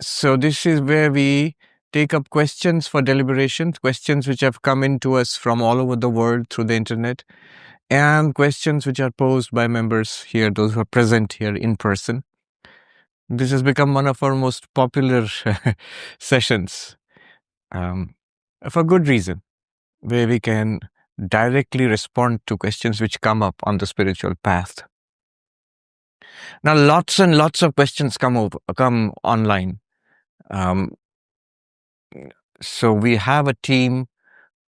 So this is where we take up questions for deliberations, questions which have come into us from all over the world through the internet, and questions which are posed by members here, those who are present here in person. This has become one of our most popular sessions, for good reason, where we can directly respond to questions which come up on the spiritual path. Now, lots and lots of questions come online. So we have a team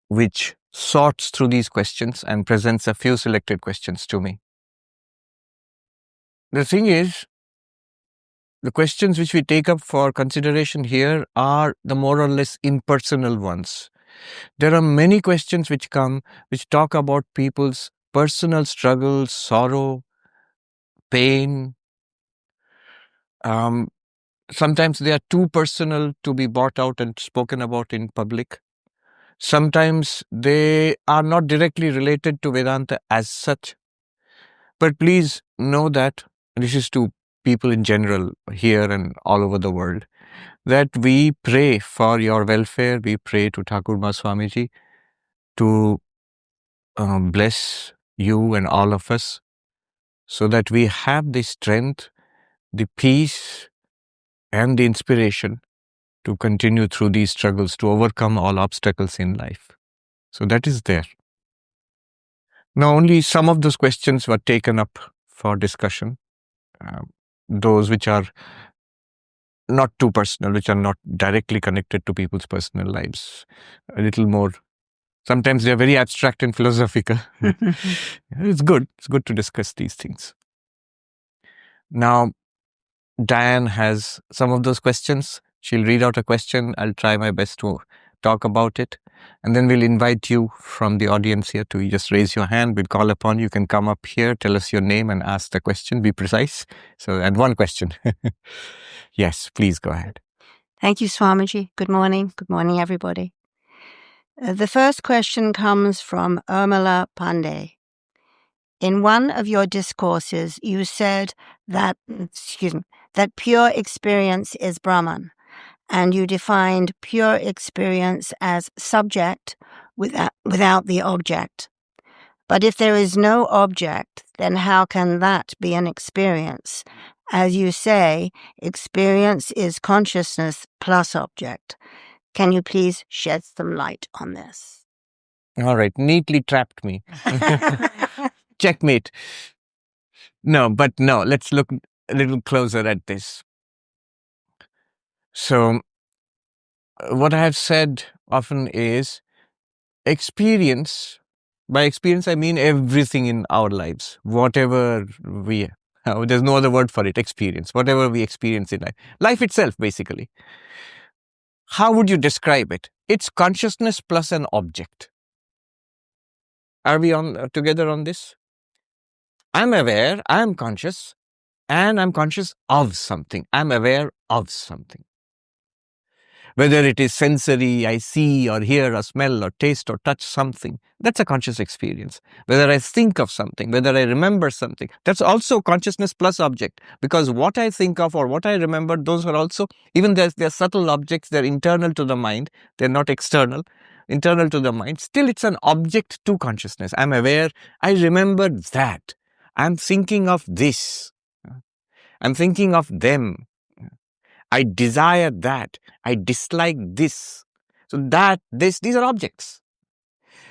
which sorts through these questions and presents a few selected questions to me. The thing is, the questions which we take up for consideration here are the more or less impersonal ones. There are many questions which come, which talk about people's personal struggles, sorrow, pain. Sometimes they are too personal to be brought out and spoken about in public. Sometimes they are not directly related to Vedanta as such. But please know that this is to people in general here and all over the world, that we pray for your welfare. We pray to Thakur Ma Swamiji to bless you and all of us, so that we have the strength, the peace, and the inspiration to continue through these struggles, to overcome all obstacles in life. So that is there. Now, only some of those questions were taken up for discussion. Those which are not too personal, which are not directly connected to people's personal lives. A little more. Sometimes they are very abstract and philosophical. It's good. It's good to discuss these things. Now, Diane has some of those questions. She'll read out a question. I'll try my best to talk about it. And then we'll invite you from the audience here to just raise your hand. We'll call upon you. You can come up here, tell us your name and ask the question. Be precise. So, and one question. Yes, please go ahead. Thank you, Swamiji. Good morning. Good morning, everybody. The first question comes from Urmila Pandey. In one of your discourses, you said that pure experience is Brahman, and you defined pure experience as subject without the object. But if there is no object, then how can that be an experience? As you say, experience is consciousness plus object. Can you please shed some light on this? All right, neatly trapped me. Checkmate. No, let's look a little closer at this. So, what I have said often is experience. By experience, I mean everything in our lives. Whatever there's no other word for it, experience. Whatever we experience in life. Life itself, basically. How would you describe it? It's consciousness plus an object. Are we together on this? I'm aware, I'm conscious, and I'm conscious of something. I'm aware of something. Whether it is sensory, I see or hear or smell or taste or touch something, that's a conscious experience. Whether I think of something, whether I remember something, that's also consciousness plus object. Because what I think of or what I remember, those are also, even they're subtle objects, they're internal to the mind, they're not external, internal to the mind. Still, it's an object to consciousness. I'm aware, I remember that. I'm thinking of this. I'm thinking of them. I desire that. I dislike this. So these are objects.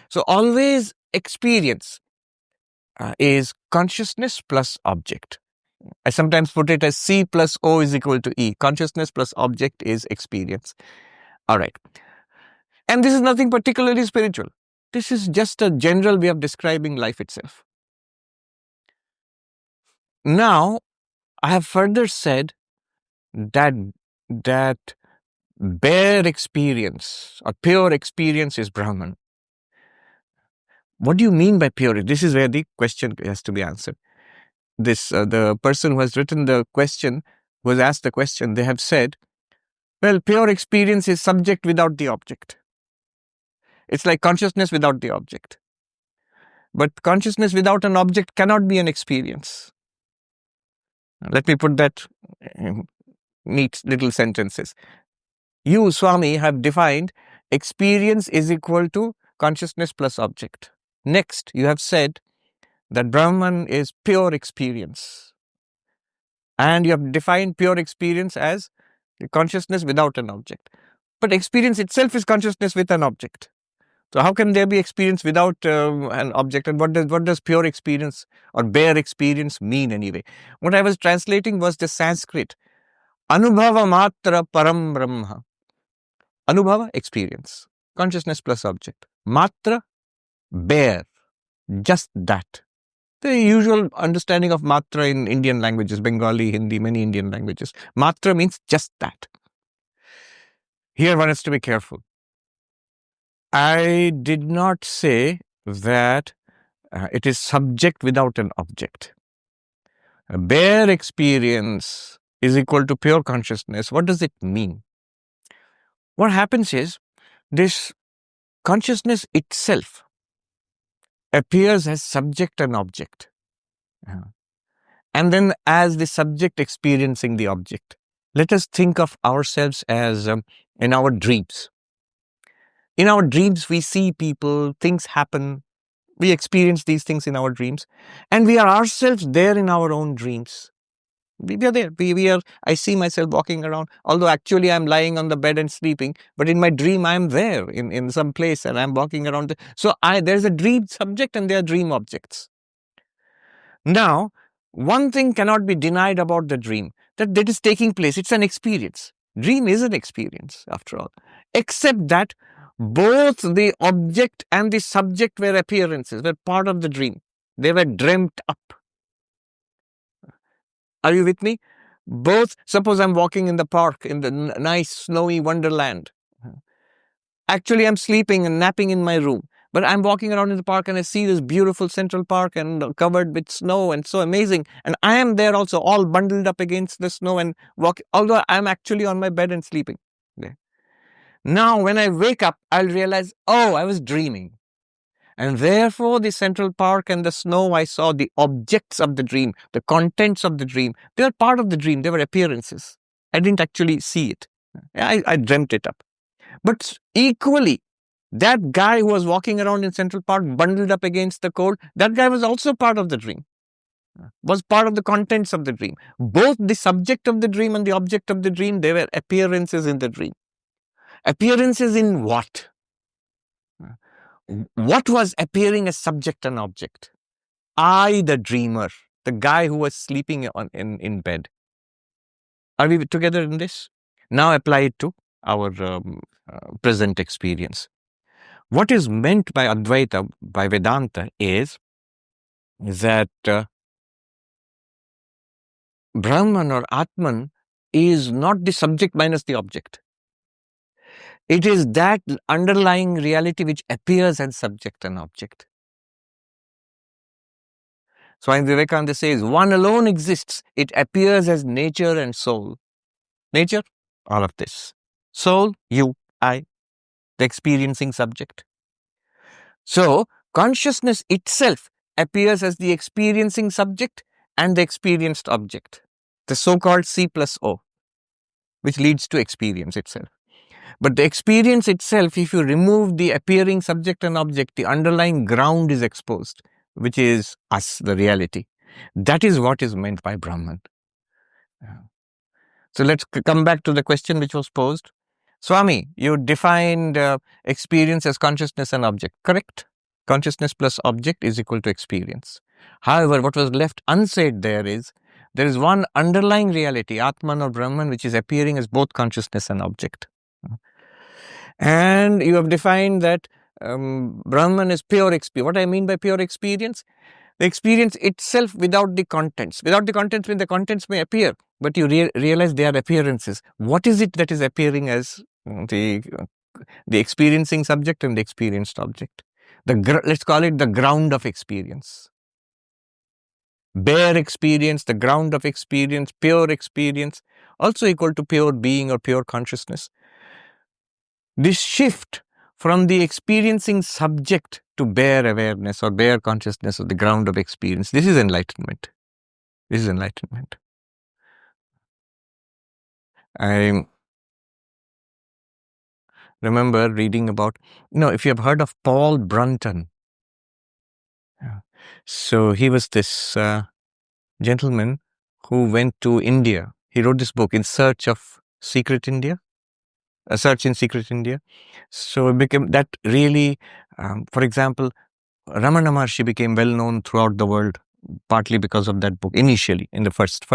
So always experience is consciousness plus object. I sometimes put it as C plus O is equal to E. Consciousness plus object is experience. All right. And this is nothing particularly spiritual. This is just a general way of describing life itself. Now, I have further said that bare experience or pure experience is Brahman. What do you mean by pure? This is where the question has to be answered. The person who has written the question, who has asked the question, they have said, well, pure experience is subject without the object. It's like consciousness without the object. But consciousness without an object cannot be an experience. Let me put that in neat little sentences. You, Swami, have defined experience is equal to consciousness plus object. Next, you have said that Brahman is pure experience. And you have defined pure experience as consciousness without an object. But experience itself is consciousness with an object. So how can there be experience without an object? And what does pure experience or bare experience mean anyway? What I was translating was the Sanskrit. Anubhava matra param brahma. Anubhava, experience. Consciousness plus object. Matra, bare. Just that. The usual understanding of matra in Indian languages, Bengali, Hindi, many Indian languages. Matra means just that. Here one has to be careful. I did not say that it is subject without an object. A bare experience is equal to pure consciousness. What does it mean? What happens is this consciousness itself appears as subject and object. And then as the subject experiencing the object. Let us think of ourselves as in our dreams. In our dreams, we see people, things happen. We experience these things in our dreams. And we are ourselves there in our own dreams. We are there. We are. I see myself walking around, although actually I'm lying on the bed and sleeping. But in my dream, I'm there in some place and I'm walking around. So there's a dream subject and there are dream objects. Now, one thing cannot be denied about the dream, that is taking place. It's an experience. Dream is an experience, after all. Except that both the object and the subject were appearances, were part of the dream. They were dreamt up. Are you with me? Both, suppose I'm walking in the park, in the nice snowy wonderland. Actually, I'm sleeping and napping in my room. But I'm walking around in the park and I see this beautiful Central Park and covered with snow and so amazing. And I am there also, all bundled up against the snow and although I'm actually on my bed and sleeping. There. Now, when I wake up, I'll realize, oh, I was dreaming. And therefore, the Central Park and the snow, I saw the objects of the dream, the contents of the dream. They were part of the dream. They were appearances. I didn't actually see it. I dreamt it up. But equally, that guy who was walking around in Central Park, bundled up against the cold, that guy was also part of the dream, was part of the contents of the dream. Both the subject of the dream and the object of the dream, they were appearances in the dream. Appearances in what? What was appearing as subject and object? I, the dreamer, the guy who was sleeping in bed. Are we together in this? Now apply it to our present experience. What is meant by Advaita, by Vedanta, is that Brahman or Atman is not the subject minus the object. It is that underlying reality which appears as subject and object. Swami Vivekananda says, one alone exists. It appears as nature and soul. Nature, all of this. Soul, you, I, the experiencing subject. So, consciousness itself appears as the experiencing subject and the experienced object, the so-called C plus O, which leads to experience itself. But the experience itself, if you remove the appearing subject and object, the underlying ground is exposed, which is us, the reality. That is what is meant by Brahman. So let's come back to the question which was posed. Swami, you defined experience as consciousness and object, correct? Consciousness plus object is equal to experience. However, what was left unsaid there is one underlying reality, Atman or Brahman, which is appearing as both consciousness and object. And you have defined that Brahman is pure experience. What I mean by pure experience? The experience itself without the contents. Without the contents means the contents may appear, but you realize they are appearances. What is it that is appearing as the experiencing subject and the experienced object? Let's call it the ground of experience. Bare experience, the ground of experience, pure experience, also equal to pure being or pure consciousness. This shift from the experiencing subject to bare awareness or bare consciousness of the ground of experience. This is enlightenment. This is enlightenment. I remember reading about, if you have heard of Paul Brunton. Yeah. So he was this gentleman who went to India. He wrote this book, In Search of Secret India, A Search in Secret India. So it became that really, for example, Ramana Maharshi became well known throughout the world, partly because of that book, initially, in the first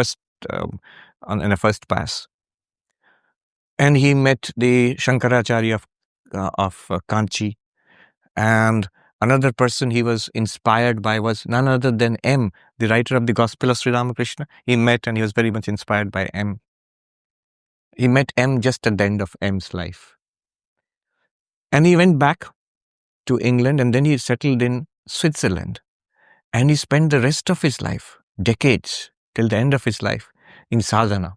in a first pass. And he met the Shankaracharya of Kanchi. And another person he was inspired by was none other than M, the writer of the Gospel of Sri Ramakrishna. He met and he was very much inspired by M. He met M just at the end of M's life. And he went back to England and then he settled in Switzerland. And he spent the rest of his life, decades, till the end of his life, in sadhana.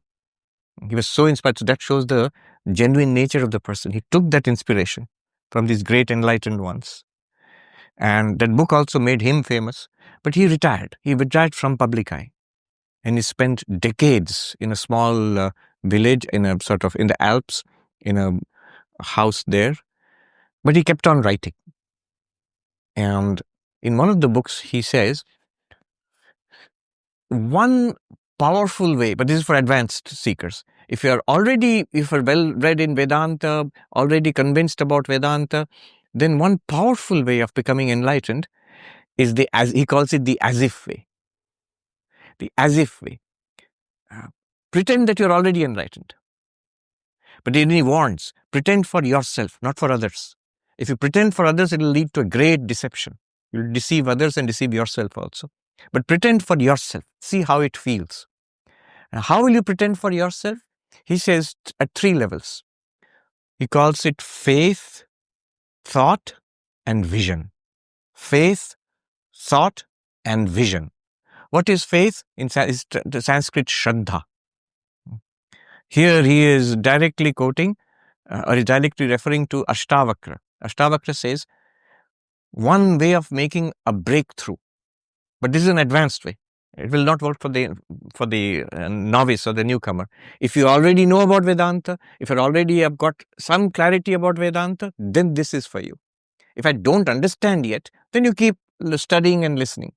He was so inspired. So that shows the genuine nature of the person. He took that inspiration from these great enlightened ones. And that book also made him famous. But he retired. He retired from public eye. And he spent decades in a small village in the Alps, in a house there. But he kept on writing. And in one of the books, he says, one powerful way, but this is for advanced seekers. If you're well read in Vedanta, already convinced about Vedanta, then one powerful way of becoming enlightened is he calls it the as if way. The as if way. Pretend that you're already enlightened. But then he warns, pretend for yourself, not for others. If you pretend for others, it will lead to a great deception. You'll deceive others and deceive yourself also. But pretend for yourself. See how it feels. And how will you pretend for yourself? He says at 3 levels. He calls it faith, thought, and vision. Faith, thought, and vision. What is faith? In the Sanskrit, Shraddha. Here he is directly quoting, or is directly referring to Ashtavakra. Ashtavakra says, one way of making a breakthrough, but this is an advanced way. It will not work for the novice or the newcomer. If you already know about Vedanta, if you already have got some clarity about Vedanta, then this is for you. If I don't understand yet, then you keep studying and listening.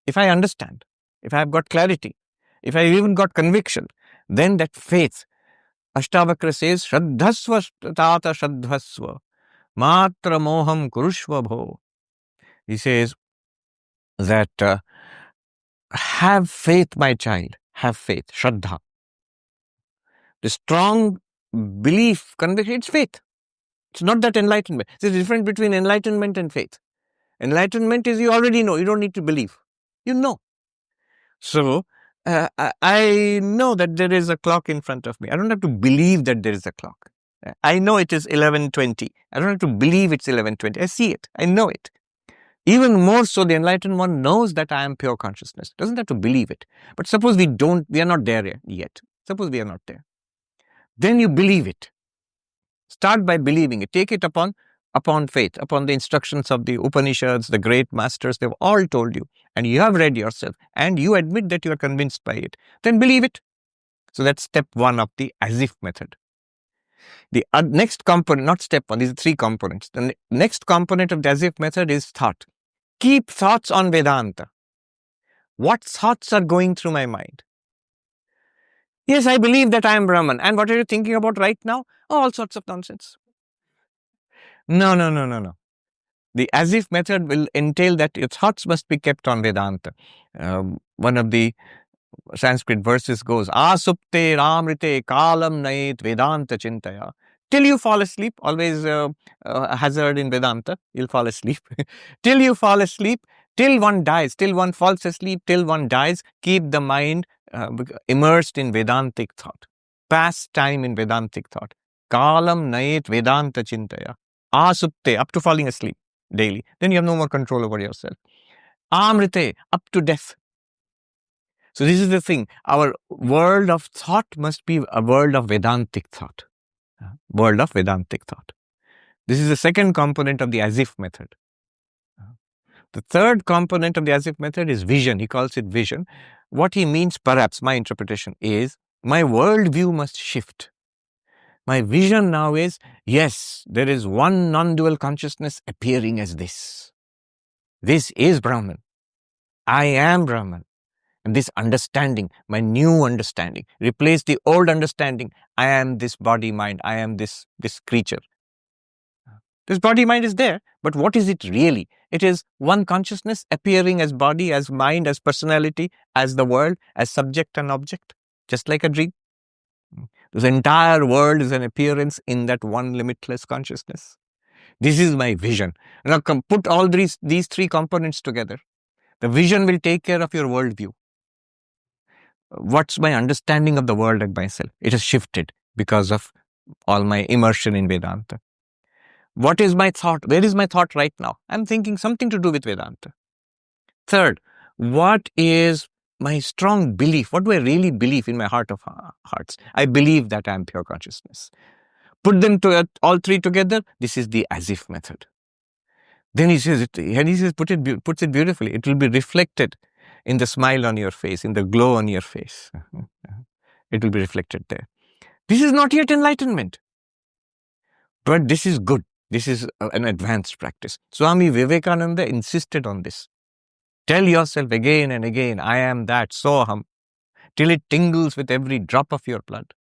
If I understand, if I have got clarity, if I even got conviction, then that faith, Ashtavakra says, Shraddhasva tata Shraddhasva, matra moham kurushva bho. He says that have faith, my child, have faith, Shraddha. The strong belief, conviction, it's faith. It's not that enlightenment. There's a difference between enlightenment and faith. Enlightenment is you already know, you don't need to believe. You know. So, I know that there is a clock in front of me. I don't have to believe that there is a clock. I know it is 11:20. I don't have to believe it's 11:20. I see it. I know it. Even more so, the enlightened one knows that I am pure consciousness. Doesn't have to believe it. But suppose we are not there yet. Suppose we are not there. Then you believe it. Start by believing it. Take it upon faith, upon the instructions of the Upanishads, the great masters. They've all told you. And you have read yourself. And you admit that you are convinced by it. Then believe it. So that's step 1 of the as if method. The next component, not step 1, these are 3 components. The next component of the as if method is thought. Keep thoughts on Vedanta. What thoughts are going through my mind? Yes, I believe that I am Brahman. And what are you thinking about right now? Oh, all sorts of nonsense. No. The as if method will entail that your thoughts must be kept on Vedanta. One of the Sanskrit verses goes, Asupte ramrite kalam nait Vedanta chintaya. Till you fall asleep, always a hazard in Vedanta, you'll fall asleep. Till you fall asleep, till one dies, till one falls asleep, till one dies, keep the mind immersed in Vedantic thought. Pass time in Vedantic thought. Kalam nait Vedanta chintaya. Asupte, up to falling asleep daily. Then you have no more control over yourself. Amrite, up to death. So this is the thing. Our world of thought must be a world of Vedantic thought. World of Vedantic thought. This is the second component of the as if method. The third component of the as if method is vision. He calls it vision. What he means, perhaps my interpretation is, my worldview must shift. My vision now is, yes, there is one non-dual consciousness appearing as this. This is Brahman. I am Brahman. And this understanding, my new understanding, replace the old understanding. I am this body mind. I am this creature. This body mind is there, but what is it really? It is one consciousness appearing as body, as mind, as personality, as the world, as subject and object, just like a dream. This entire world is an appearance in that one limitless consciousness. This is my vision. Now put all these three components together. The vision will take care of your worldview. What's my understanding of the world and myself? It has shifted because of all my immersion in Vedanta. What is my thought? Where is my thought right now? I'm thinking something to do with Vedanta. Third, what is my strong belief? What do I really believe in my heart of hearts? I believe that I'm pure consciousness. Put them all three together. This is the as if method. Then he says, puts it beautifully. It will be reflected in the smile on your face, in the glow on your face. It will be reflected there. This is not yet enlightenment, but this is good. This is an advanced practice. Swami Vivekananda insisted on this. Tell yourself again and again, I am that, soham, till it tingles with every drop of your blood.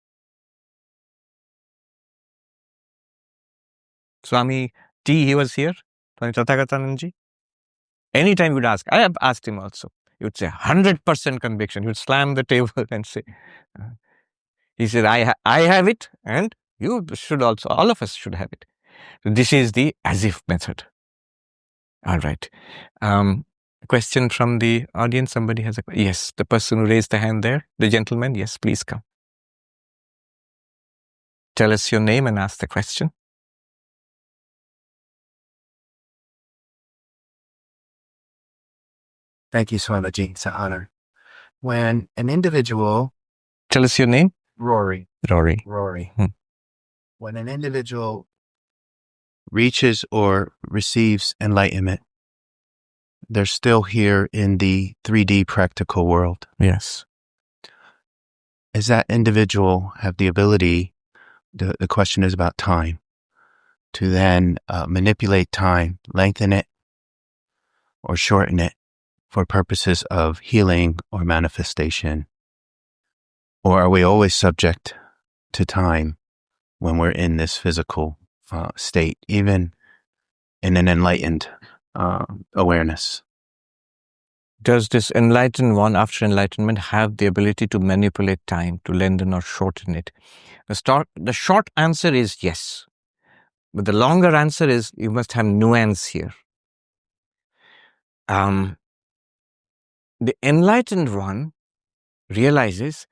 Swami T, he was here, Swami Tathagatananji. Anytime you would ask, I have asked him also, he would say 100% conviction. He would slam the table and say, he said, I have it, and you should also, all of us should have it. So this is the as if method. All right. Question from the audience. Somebody has a question. Yes, the person who raised the hand there, the gentleman. Yes, please come. Tell us your name and ask the question. Thank you, Swamiji. It's an honor. When an individual... Tell us your name. Rory. Rory. When an individual reaches or receives enlightenment, they're still here in the 3D practical world. Yes. Does that individual have the ability, the question is about time, to then manipulate time, lengthen it, or shorten it for purposes of healing or manifestation? Or are we always subject to time when we're in this physical state, even in an enlightened awareness? Does this enlightened one, after enlightenment, have the ability to manipulate time, to lengthen or shorten it? The short answer is yes. But the longer answer is you must have nuance here. The enlightened one realizes,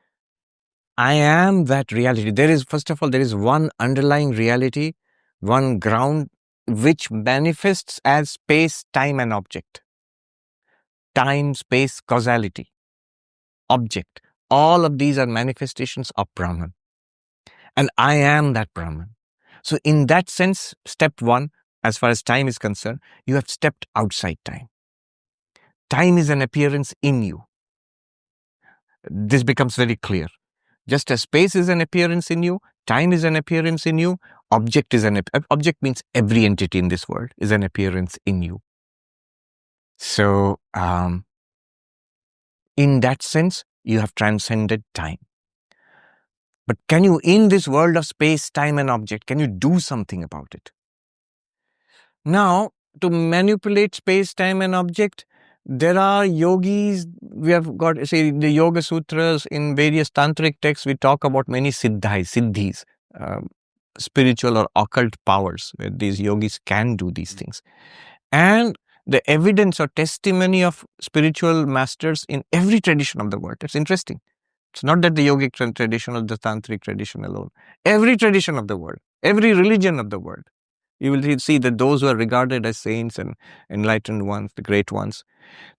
I am that reality. There is, first of all, there is one underlying reality, one ground, which manifests as space, time, and object. Time, space, causality, object. All of these are manifestations of Brahman. And I am that Brahman. So in that sense, step one, as far as time is concerned, you have stepped outside time. Time is an appearance in you. This becomes very clear. Just as space is an appearance in you, time is an appearance in you, object means every entity in this world is an appearance in you. So, in that sense, you have transcended time. But can you, in this world of space, time, and object, can you do something about it? Now, to manipulate space, time, and object, there are yogis. We have got, say, the Yoga Sutras, in various tantric texts, we talk about many siddhis, spiritual or occult powers, where these yogis can do these things. And the evidence or testimony of spiritual masters in every tradition of the world. It's interesting. It's not that the yogic tradition or the tantric tradition alone. Every tradition of the world, every religion of the world, you will see that those who are regarded as saints and enlightened ones, the great ones,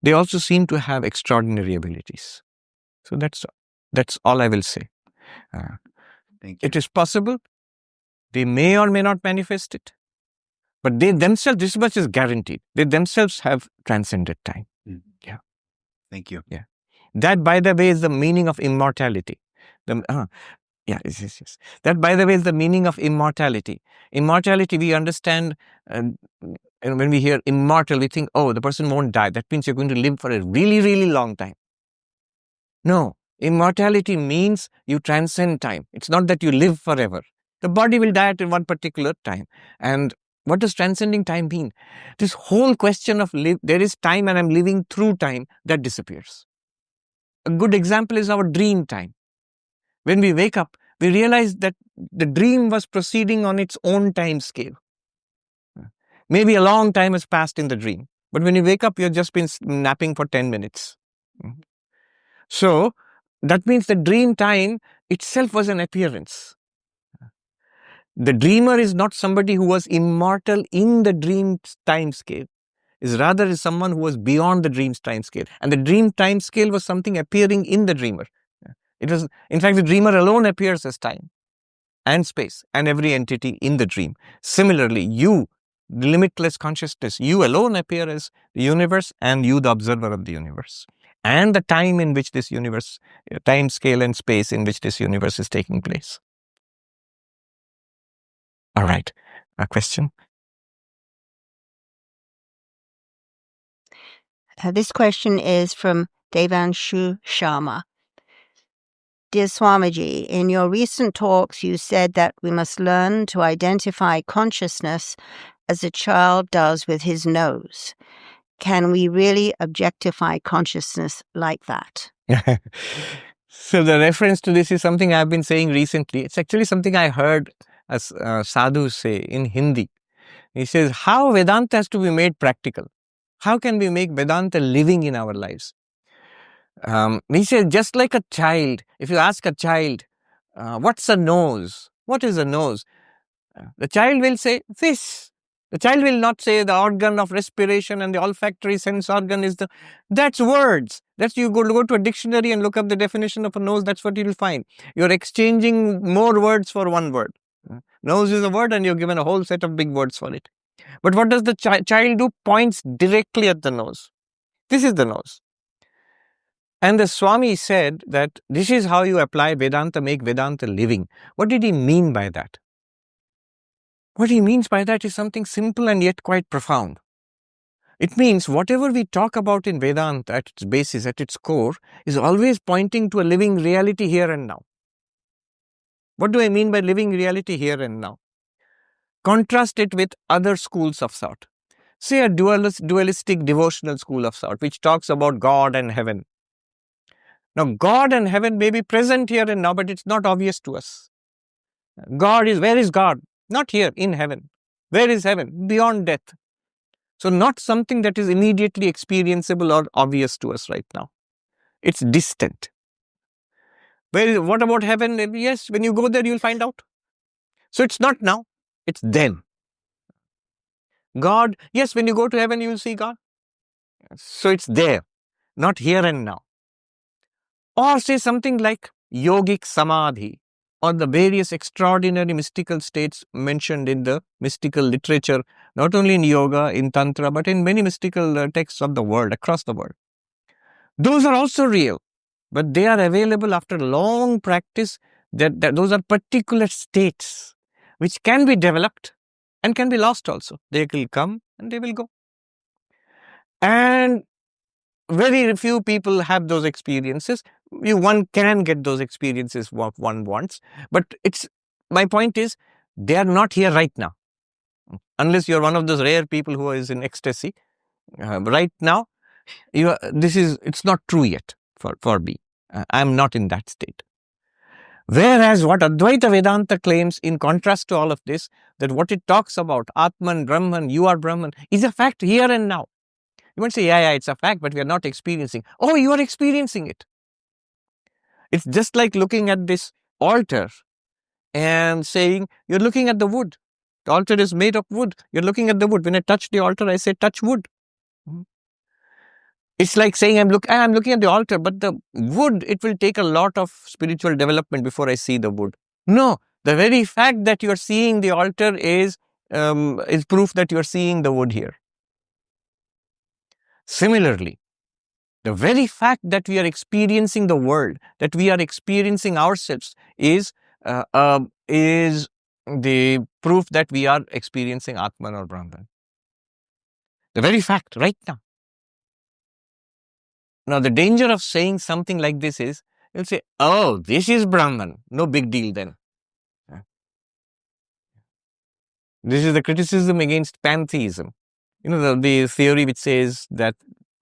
they also seem to have extraordinary abilities. So that's all I will say. Thank you. It is possible. They may or may not manifest it. But they themselves, this much is guaranteed, they themselves have transcended time. Yeah. Thank you. Yeah. That, by the way, is the meaning of immortality. Yes. That, by the way, is the meaning of immortality. Immortality, we understand, and when we hear immortal, we think, oh, the person won't die. That means you're going to live for a really, really long time. No, immortality means you transcend time. It's not that you live forever. The body will die at one particular time. And what does transcending time mean? This whole question of there is time and I'm living through time, that disappears. A good example is our dream time. When we wake up, we realize that the dream was proceeding on its own time scale. Maybe a long time has passed in the dream, but when you wake up, you've just been napping for 10 minutes. So that means the dream time itself was an appearance. The dreamer is not somebody who was immortal in the dream time scale. Is rather is someone who was beyond the dream's time scale. And the dream time scale was something appearing in the dreamer. It was, in fact, the dreamer alone appears as time and space and every entity in the dream. Similarly, you, the limitless consciousness, you alone appear as the universe and you, the observer of the universe. And the time in which this universe, time scale and space in which this universe is taking place. All right, a question? This question is from Devanshu Sharma. Dear Swamiji, in your recent talks, you said that we must learn to identify consciousness as a child does with his nose. Can we really objectify consciousness like that? So the reference to this is something I've been saying recently. It's actually something I heard as Sadhu say in Hindi. He says, how Vedanta has to be made practical. How can we make Vedanta living in our lives? He says, just like a child, if you ask a child, what's a nose? What is a nose? The child will say, this. The child will not say the organ of respiration and the olfactory sense organ is that's words. That's you go to a dictionary and look up the definition of a nose, that's what you'll find. You're exchanging more words for one word. Nose is a word and you're given a whole set of big words for it. But what does the child do? Points directly at the nose. This is the nose. And the Swami said that this is how you apply Vedanta, make Vedanta living. What did he mean by that? What he means by that is something simple and yet quite profound. It means whatever we talk about in Vedanta at its basis, at its core, is always pointing to a living reality here and now. What do I mean by living reality here and now? Contrast it with other schools of thought. Say a dualistic devotional school of thought, which talks about God and heaven. Now, God and heaven may be present here and now, but it's not obvious to us. Where is God? Not here, in heaven. Where is heaven? Beyond death. So not something that is immediately experienceable or obvious to us right now. It's distant. What about heaven? Yes, when you go there, you'll find out. So it's not now, it's then. God, yes, when you go to heaven, you'll see God. So it's there, not here and now. Or say something like yogic samadhi, or the various extraordinary mystical states mentioned in the mystical literature, not only in yoga, in tantra, but in many mystical texts of the world, across the world. Those are also real, but they are available after long practice. Those are particular states which can be developed and can be lost also. They will come and they will go. And very few people have those experiences. One can get those experiences what one wants, but my point is, they are not here right now. Unless you're one of those rare people who is in ecstasy. Right now, it's not true yet for me. I'm not in that state. Whereas what Advaita Vedanta claims, in contrast to all of this, that what it talks about, Atman, Brahman, you are Brahman, is a fact here and now. You might say, yeah, it's a fact, but we are not experiencing. Oh, you are experiencing it. It's just like looking at this altar and saying, you're looking at the wood. The altar is made of wood. You're looking at the wood. When I touch the altar, I say, touch wood. It's like saying, I'm looking at the altar, but the wood, it will take a lot of spiritual development before I see the wood. No, the very fact that you're seeing the altar is is proof that you're seeing the wood here. Similarly, the very fact that we are experiencing the world, that we are experiencing ourselves, is the proof that we are experiencing Atman or Brahman. The very fact, right now. Now, the danger of saying something like this is, you'll say, oh, this is Brahman. No big deal then. This is the criticism against pantheism. You know, the theory which says that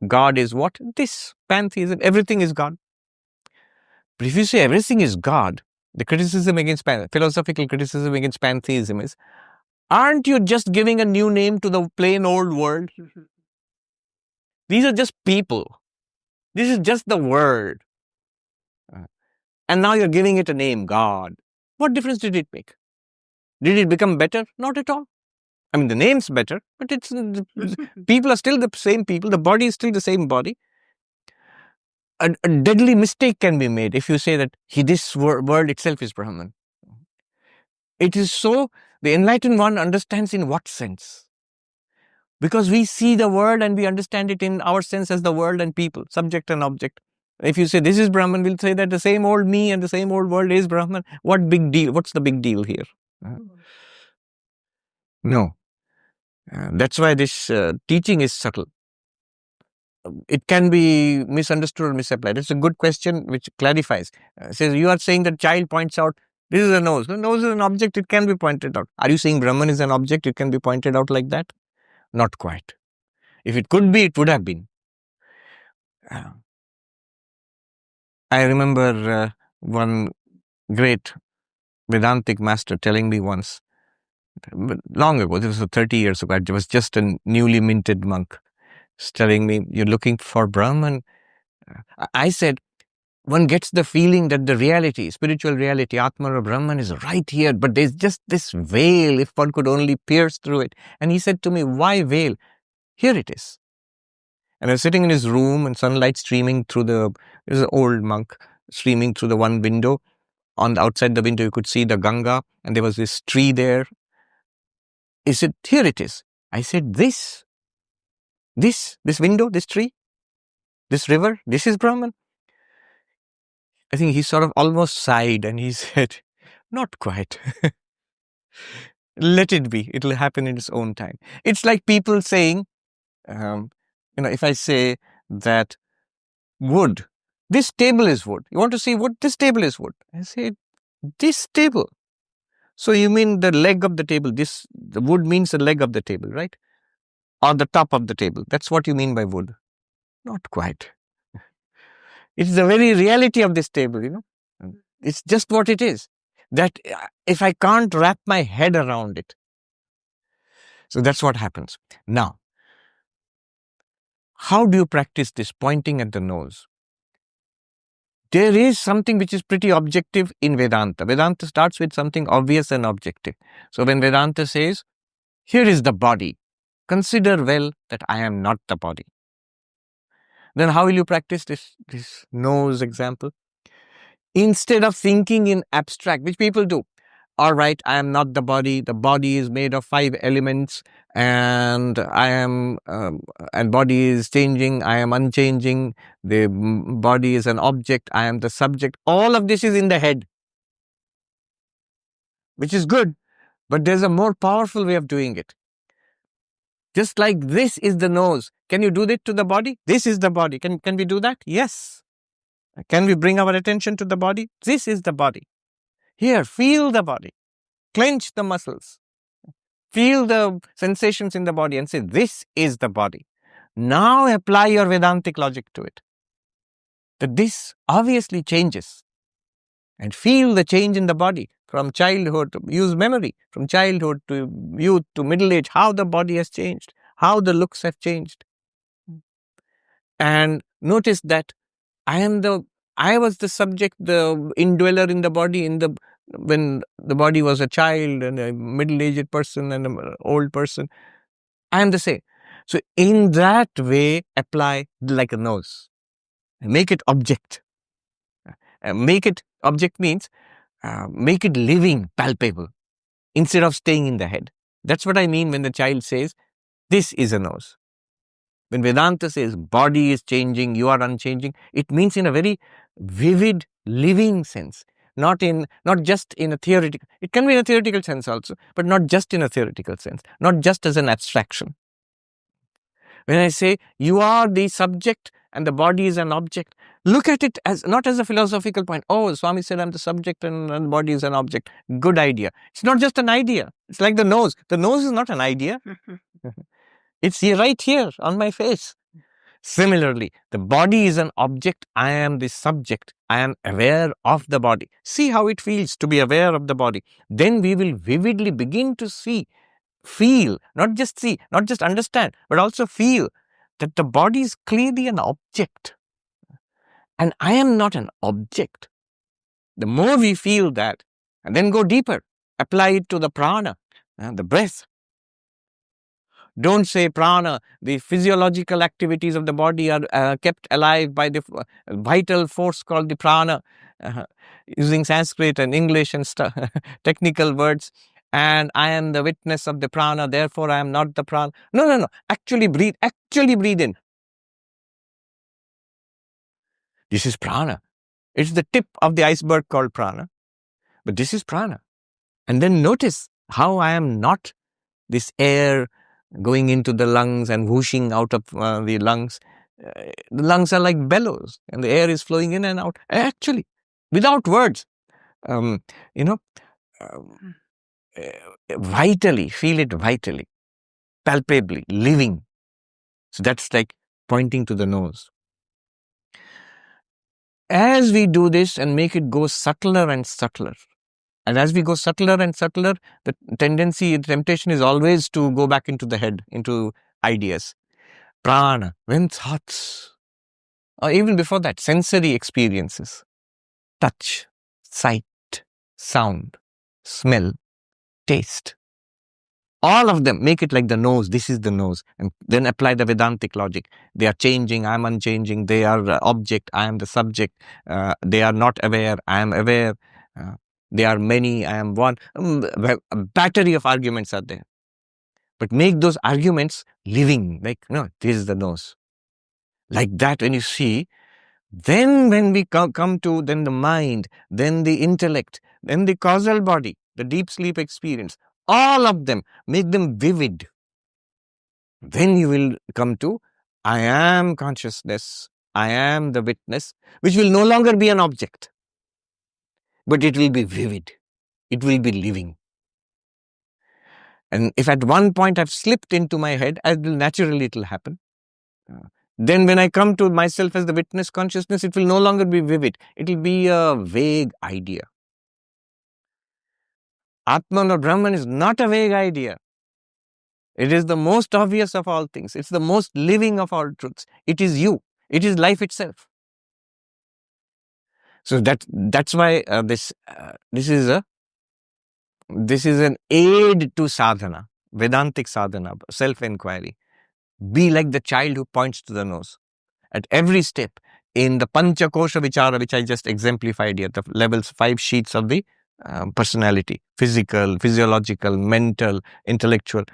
God is what? This pantheism, everything is God. But if you say everything is God, the criticism against philosophical criticism against pantheism is, aren't you just giving a new name to the plain old world? These are just people. This is just the word. And now you're giving it a name, God. What difference did it make? Did it become better? Not at all. I mean, the name's better, but it's people are still the same people. The body is still the same body. A deadly mistake can be made if you say that this world itself is Brahman. It is so, the enlightened one understands in what sense? Because we see the world and we understand it in our sense as the world and people, subject and object. If you say this is Brahman, we'll say that the same old me and the same old world is Brahman. What big deal? What's the big deal here? No. That's why this teaching is subtle. It can be misunderstood or misapplied. It's a good question which clarifies. Says, you are saying that child points out, this is a nose. The nose is an object, it can be pointed out. Are you saying Brahman is an object, it can be pointed out like that? Not quite. If it could be, it would have been. I remember one great Vedantic master telling me once, long ago, this was 30 years ago, I was just a newly minted monk, telling me, you're looking for Brahman? I said, one gets the feeling that the reality, spiritual reality, Atman or Brahman is right here, but there's just this veil, if one could only pierce through it. And he said to me, why veil? Here it is. And I was sitting in his room and sunlight streaming through there's an old monk, streaming through the one window. On the outside the window, you could see the Ganga, and there was this tree there. He said, here it is. I said, this window, this tree, this river, this is Brahman. I think he sort of almost sighed and he said, not quite. Let it be. It'll happen in its own time. It's like people saying, if I say that wood, this table is wood. You want to see wood? This table is wood. I say, this table. So you mean the leg of the table. The wood means the leg of the table, right? Or the top of the table. That's what you mean by wood. Not quite. It's the very reality of this table, It's just what it is. That if I can't wrap my head around it. So that's what happens. Now, how do you practice this pointing at the nose? There is something which is pretty objective in Vedanta. Vedanta starts with something obvious and objective. So when Vedanta says, here is the body, consider well that I am not the body. Then how will you practice this nose example? Instead of thinking in abstract, which people do, all right, I am not the body is made of 5 elements, and and body is changing, I am unchanging, the body is an object, I am the subject. All of this is in the head, which is good, but there's a more powerful way of doing it. Just like this is the nose. Can you do that to the body? This is the body. Can we do that? Yes. Can we bring our attention to the body? This is the body. Here, feel the body. Clench the muscles. Feel the sensations in the body and say, this is the body. Now apply your Vedantic logic to it. That this obviously changes. And feel the change in the body from childhood, use memory, from childhood to youth to middle age, how the body has changed, how the looks have changed. And notice that I was the subject, the indweller in the body when the body was a child and a middle-aged person and an old person. I am the same. So in that way, apply like a nose. Make it object. Make it object means make it living, palpable, instead of staying in the head. That's what I mean when the child says, this is a nose. When Vedanta says body is changing, you are unchanging, it means in a very vivid, living sense. Not just in a theoretical, it can be in a theoretical sense also, but not just in a theoretical sense, not just as an abstraction. When I say you are the subject and the body is an object, look at it as not as a philosophical point. Oh, Swami said I'm the subject and the body is an object. Good idea. It's not just an idea. It's like the nose. The nose is not an idea. It's right here on my face. Similarly, the body is an object. I am the subject. I am aware of the body. See how it feels to be aware of the body. Then we will vividly begin to feel, not just see, not just understand, but also feel that the body is clearly an object. And I am not an object. The more we feel that, and then go deeper, apply it to the prana, the breath. Don't say prana, the physiological activities of the body are kept alive by the vital force called the prana, using Sanskrit and English and technical words. And I am the witness of the prana, therefore I am not the prana. No. Actually breathe in. This is prana. It's the tip of the iceberg called prana. But this is prana. And then notice how I am not this air going into the lungs and whooshing out of the lungs. The lungs are like bellows and the air is flowing in and out. Actually, without words, vitally, feel it vitally, palpably, living. So that's like pointing to the nose. As we do this and make it go subtler and subtler, and as we go subtler and subtler, the temptation is always to go back into the head, into ideas. Prana, when thoughts, or even before that, sensory experiences, touch, sight, sound, smell, taste. All of them, make it like the nose. This is the nose. And then apply the Vedantic logic. They are changing, I am unchanging. They are object, I am the subject. They are not aware, I am aware. They are many, I am one. A battery of arguments are there. But make those arguments living. Like, no, this is the nose. Like that, when you see, then when we come to then the mind, then the intellect, then the causal body, the deep sleep experience, all of them, make them vivid. Then you will come to, I am consciousness, I am the witness, which will no longer be an object, but it will be vivid. It will be living. And if at one point I've slipped into my head, naturally it will happen. Then when I come to myself as the witness consciousness, it will no longer be vivid. It will be a vague idea. Atman or Brahman is not a vague idea. It is the most obvious of all things. It's the most living of all truths. It is you. It is life itself. So that's why this is an aid to sadhana, Vedantic sadhana, self-inquiry. Be like the child who points to the nose. At every step in the Pancha Kosha Vichara, which I just exemplified here, the levels, 5 sheets of the personality, physical, physiological, mental, intellectual.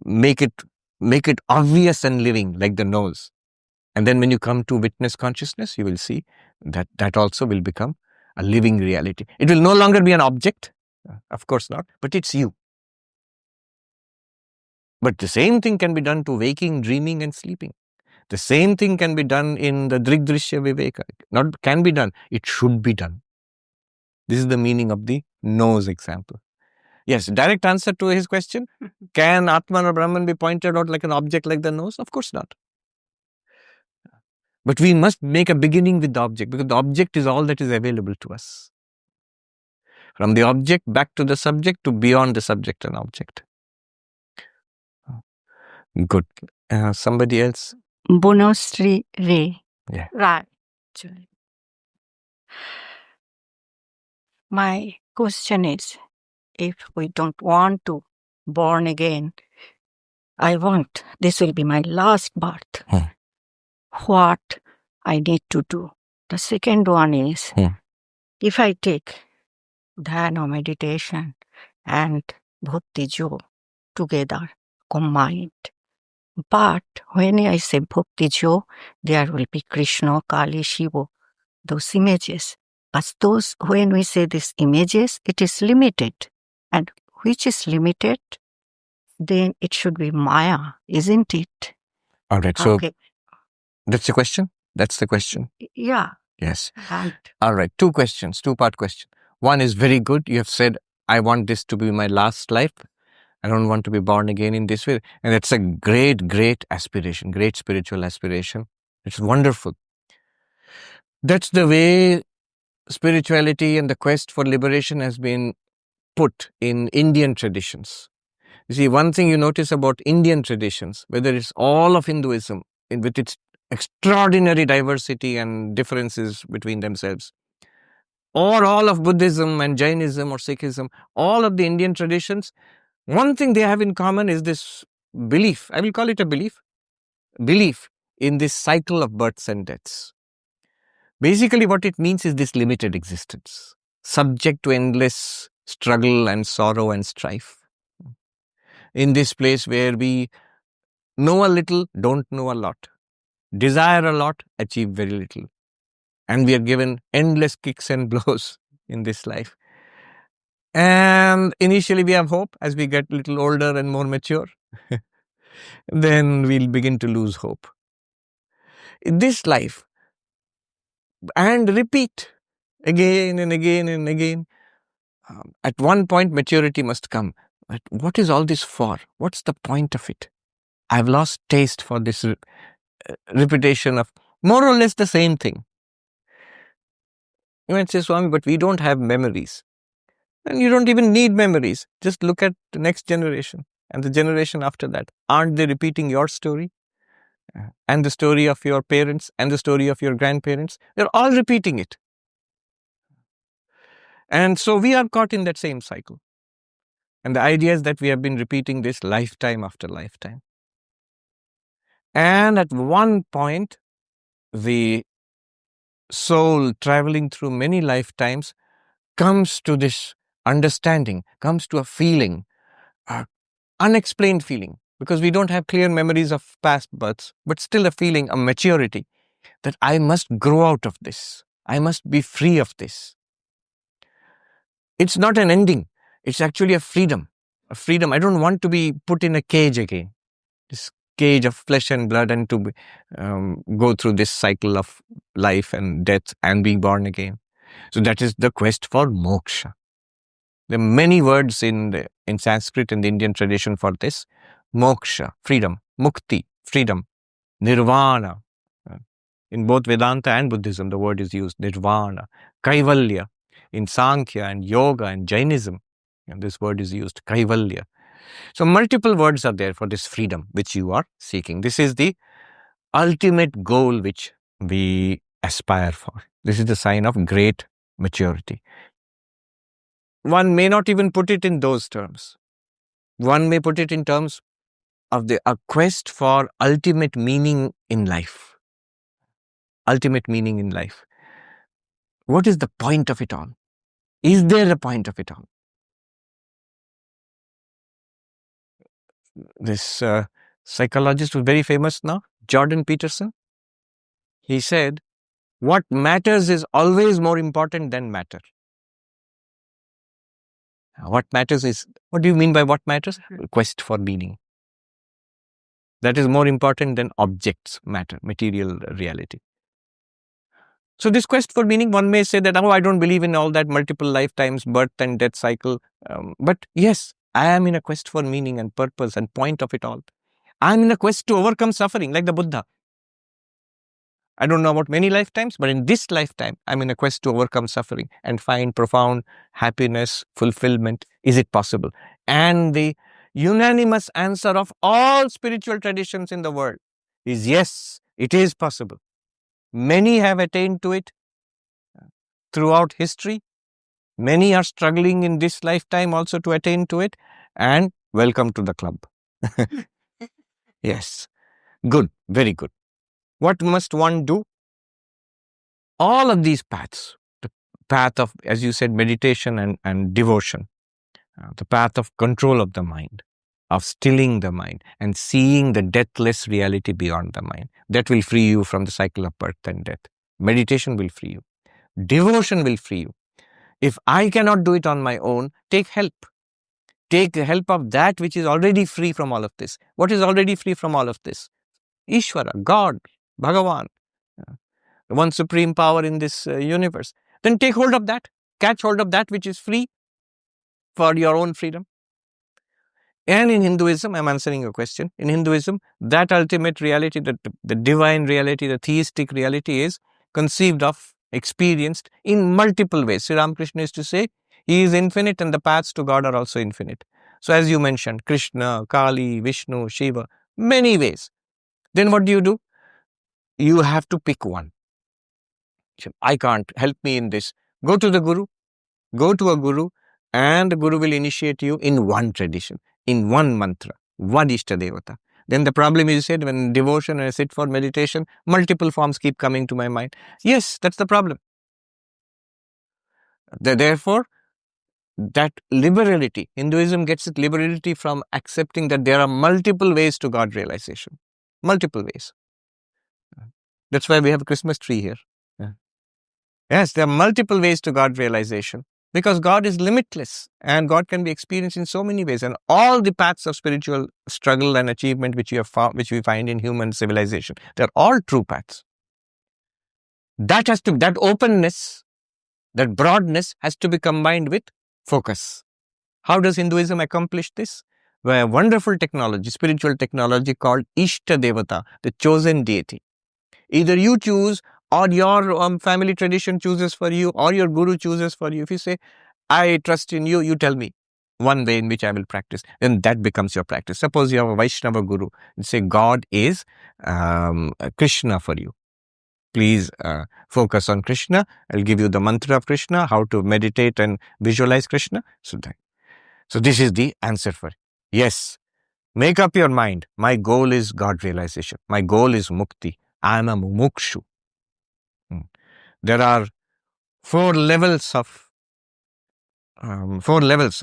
Make it obvious and living like the nose. And then when you come to witness consciousness, you will see that also will become a living reality. It will no longer be an object, of course not, but it's you. But the same thing can be done to waking, dreaming and sleeping. The same thing can be done in the Drigdrishya Viveka. Not can be done, it should be done. This is the meaning of the nose example. Yes, direct answer to his question. Can Atman or Brahman be pointed out like an object like the nose? Of course not. But we must make a beginning with the object, because the object is all that is available to us. From the object back to the subject to beyond the subject and object. Good. Somebody else? Bonostri Ray. Yeah. Right. Actually. My question is, if we don't want to born again, I want, this will be my last birth. What I need to do? The second one is, if I take dhyana meditation and bhakti yoga, together, combined. But when I say Bhakti Jo, there will be Krishna, Kali, Shiva, those images. But those, when we say these images, it is limited. And which is limited, then it should be Maya, isn't it? All right. So Okay. that's the question? That's the question. Yeah. Yes. And All right. Two questions, two-part question. One is very good. You have said, I want this to be my last life. I don't want to be born again in this way. And it's a great, great aspiration, great spiritual aspiration. It's wonderful. That's the way spirituality and the quest for liberation has been put in Indian traditions. You see, one thing you notice about Indian traditions, whether it's all of Hinduism, with its extraordinary diversity and differences between themselves, or all of Buddhism and Jainism or Sikhism, all of the Indian traditions, one thing they have in common is this belief, I will call it a belief in this cycle of births and deaths. Basically, what it means is this limited existence, subject to endless struggle and sorrow and strife. In this place where we know a little, don't know a lot, desire a lot, achieve very little. And we are given endless kicks and blows in this life. And initially we have hope. As we get a little older and more mature, then we'll begin to lose hope. In this life, and repeat again and again and again. At one point, maturity must come. But what is all this for? What's the point of it? I've lost taste for this repetition of more or less the same thing. You might say, Swami, but we don't have memories. And you don't even need memories. Just look at the next generation and the generation after that. Aren't they repeating your story? And the story of your parents and the story of your grandparents? They're all repeating it. And so we are caught in that same cycle. And the idea is that we have been repeating this lifetime after lifetime. And at one point, the soul traveling through many lifetimes comes to this understanding, comes to a feeling, unexplained feeling, because we don't have clear memories of past births, but still a feeling, a maturity, that I must grow out of this. I must be free of this. It's not an ending. It's actually a freedom. A freedom. I don't want to be put in a cage again. This cage of flesh and blood, and to go through this cycle of life and death and being born again. So that is the quest for moksha. There are many words in Sanskrit and the Indian tradition for this. Moksha, freedom. Mukti, freedom. Nirvana. In both Vedanta and Buddhism, the word is used. Nirvana. Kaivalya. In Sankhya and Yoga and Jainism, and this word is used. Kaivalya. So multiple words are there for this freedom which you are seeking. This is the ultimate goal which we aspire for. This is the sign of great maturity. One may not even put it in those terms. One may put it in terms of a quest for ultimate meaning in life. Ultimate meaning in life. What is the point of it all? Is there a point of it all? This psychologist who's very famous now, Jordan Peterson, he said, what matters is always more important than matter. What matters is, what do you mean by what matters? Quest for meaning. That is more important than objects, matter, material reality. So this quest for meaning, one may say that, oh, I don't believe in all that multiple lifetimes, birth and death cycle. But yes, I am in a quest for meaning and purpose and point of it all. I am in a quest to overcome suffering, like the Buddha. I don't know about many lifetimes, but in this lifetime, I'm in a quest to overcome suffering and find profound happiness, fulfillment. Is it possible? And the unanimous answer of all spiritual traditions in the world is yes, it is possible. Many have attained to it throughout history. Many are struggling in this lifetime also to attain to it. And welcome to the club. Yes. Good. Very good. What must one do? All of these paths, the path of, as you said, meditation and devotion, the path of control of the mind, of stilling the mind and seeing the deathless reality beyond the mind. That will free you from the cycle of birth and death. Meditation will free you. Devotion will free you. If I cannot do it on my own, take help. Take the help of that which is already free from all of this. What is already free from all of this? Ishvara, God, Bhagavan, the one supreme power in this universe. Then take hold of that. Catch hold of that which is free for your own freedom. And in Hinduism, I'm answering your question. In Hinduism, that ultimate reality, the divine reality, the theistic reality is conceived of, experienced in multiple ways. Sri Ramakrishna used to say, he is infinite and the paths to God are also infinite. So as you mentioned, Krishna, Kali, Vishnu, Shiva, many ways. Then what do? You have to pick one. I can't, help me in this. Go to the Guru, go to a Guru, and the Guru will initiate you in one tradition, in one mantra, one Ishta Devata. Then the problem is, said, when devotion and I sit for meditation, multiple forms keep coming to my mind. Yes, that's the problem. Therefore, that liberality, Hinduism gets its liberality from accepting that there are multiple ways to God realization. Multiple ways. That's why we have a Christmas tree here. Yes, there are multiple ways to God realization because God is limitless and God can be experienced in so many ways. And all the paths of spiritual struggle and achievement which we have found, which we find in human civilization, they're all true paths. That openness, that broadness has to be combined with focus. How does Hinduism accomplish this? By a wonderful technology, spiritual technology called Ishta Devata, the chosen deity. Either you choose or your family tradition chooses for you or your guru chooses for you. If you say, I trust in you, you tell me one way in which I will practice, then that becomes your practice. Suppose you have a Vaishnava guru and say, God is Krishna for you. Please focus on Krishna. I'll give you the mantra of Krishna, how to meditate and visualize Krishna. So this is the answer for it. Yes, make up your mind. My goal is God realization. My goal is mukti. I am a mumukshu. There are four levels of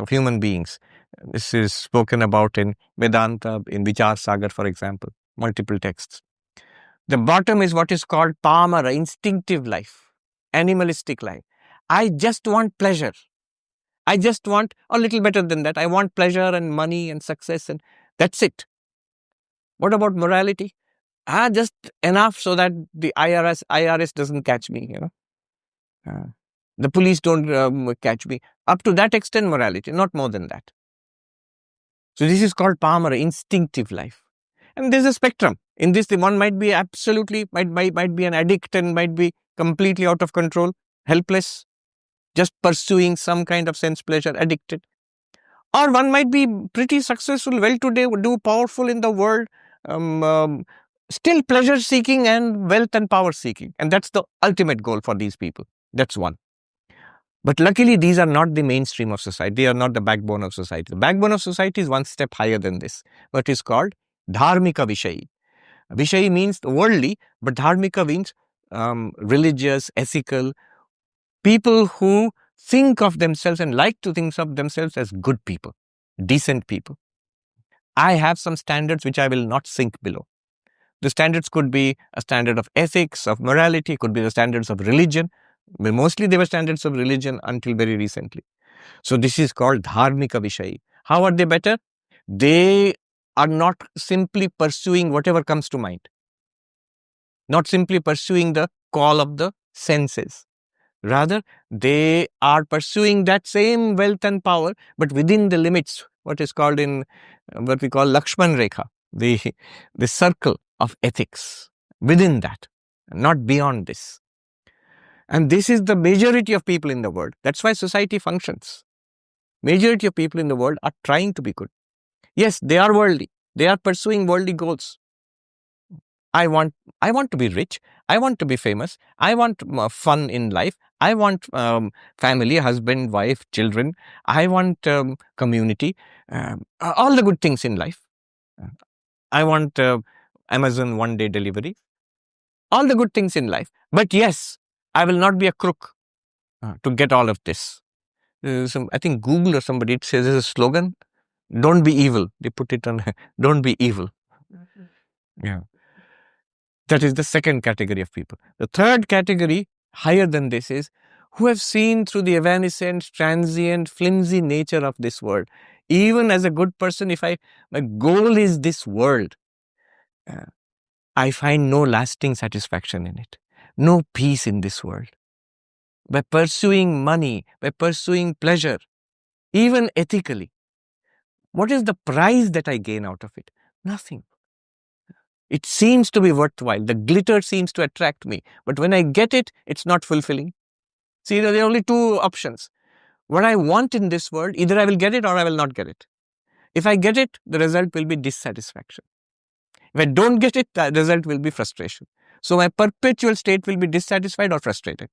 human beings. This is spoken about in Vedanta, in Vichar Sagar, for example, multiple texts. The bottom is what is called pamara, instinctive life, animalistic life. I just want pleasure. I just want a little better than that. I want pleasure and money and success, and that's it. What about morality? Just enough so that the IRS doesn't catch me, the police don't catch me. Up to that extent morality, not more than that. So this is called pamara, instinctive life. And there's a spectrum. In this, the one might be absolutely, might be an addict and might be completely out of control, helpless, just pursuing some kind of sense pleasure, addicted. Or one might be pretty successful, well-to-do, powerful in the world, still pleasure-seeking and wealth and power-seeking. And that's the ultimate goal for these people. That's one. But luckily, these are not the mainstream of society. They are not the backbone of society. The backbone of society is one step higher than this. What is called dharmika vishayi. Vishayi means worldly, but dharmika means religious, ethical. People who think of themselves and like to think of themselves as good people, decent people. I have some standards which I will not sink below. The standards could be a standard of ethics, of morality, could be the standards of religion. But mostly they were standards of religion until very recently. So this is called dharmika vishayi. How are they better? They are not simply pursuing whatever comes to mind. Not simply pursuing the call of the senses. Rather, they are pursuing that same wealth and power, but within the limits, what is called in what we call Lakshman Rekha, the circle of ethics. Within that, not beyond this. And this is the majority of people in the world. That's why society functions. Majority of people in the world are trying to be good. Yes, they are worldly. They are pursuing worldly goals. I want to be rich. I want to be famous. I want fun in life. I want family, husband, wife, children. I want community. All the good things in life. I want Amazon one-day delivery. All the good things in life. But yes, I will not be a crook to get all of this. I think Google or somebody, it says there's a slogan. Don't be evil. They put it on, don't be evil. Yeah. That is the second category of people. The third category, higher than this, is who have seen through the evanescent, transient, flimsy nature of this world. Even as a good person, if my goal is this world, I find no lasting satisfaction in it, no peace in this world. By pursuing money, by pursuing pleasure, even ethically, what is the prize that I gain out of it? Nothing. It seems to be worthwhile. The glitter seems to attract me. But when I get it, it's not fulfilling. See, there are only two options. What I want in this world, either I will get it or I will not get it. If I get it, the result will be dissatisfaction. If I don't get it, the result will be frustration. So my perpetual state will be dissatisfied or frustrated.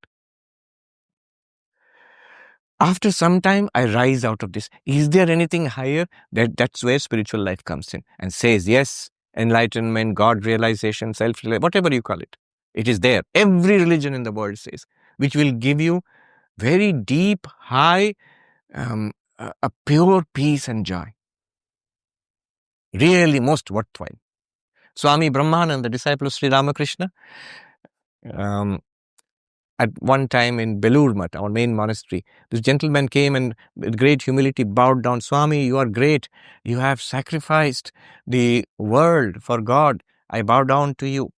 After some time, I rise out of this. Is there anything higher? That's where spiritual life comes in and says, yes, enlightenment, God realization, self-realization, whatever you call it. It is there. Every religion in the world says, which will give you very deep, high, a pure peace and joy. Really most worthwhile. Swami Brahmananda, the disciple of Sri Ramakrishna, at one time in Belur Math, our main monastery, this gentleman came and with great humility bowed down. Swami, you are great. You have sacrificed the world for God. I bow down to you.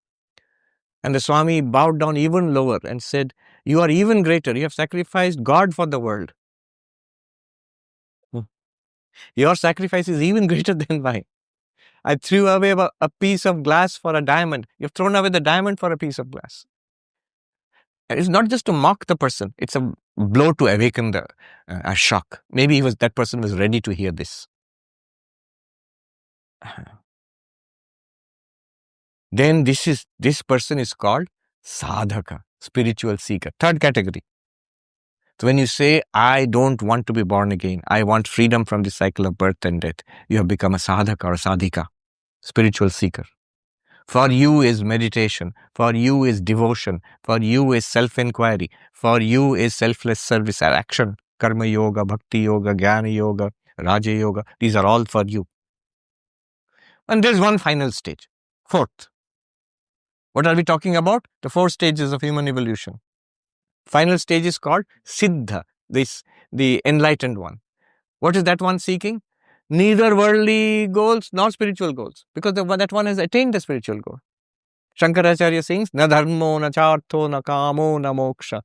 And the Swami bowed down even lower and said, you are even greater. You have sacrificed God for the world. Your sacrifice is even greater than mine. I threw away a piece of glass for a diamond. You've thrown away the diamond for a piece of glass. And it's not just to mock the person. It's a blow to awaken a shock. Maybe that person was ready to hear this. Then this person is called sadhaka, spiritual seeker. Third category. So when you say, I don't want to be born again, I want freedom from the cycle of birth and death, you have become a sadhaka or sadhika, spiritual seeker. For you is meditation, for you is devotion, for you is self-inquiry, for you is selfless service or action, karma yoga, bhakti yoga, jnana yoga, raja yoga. These are all for you. And there's one final stage, fourth. What are we talking about? The 4 stages of human evolution. Final stage is called Siddha, the enlightened one. What is that one seeking? Neither worldly goals nor spiritual goals, because that one has attained the spiritual goal. Shankaracharya sings, na dharmo, na chartho, na kamo, na moksha.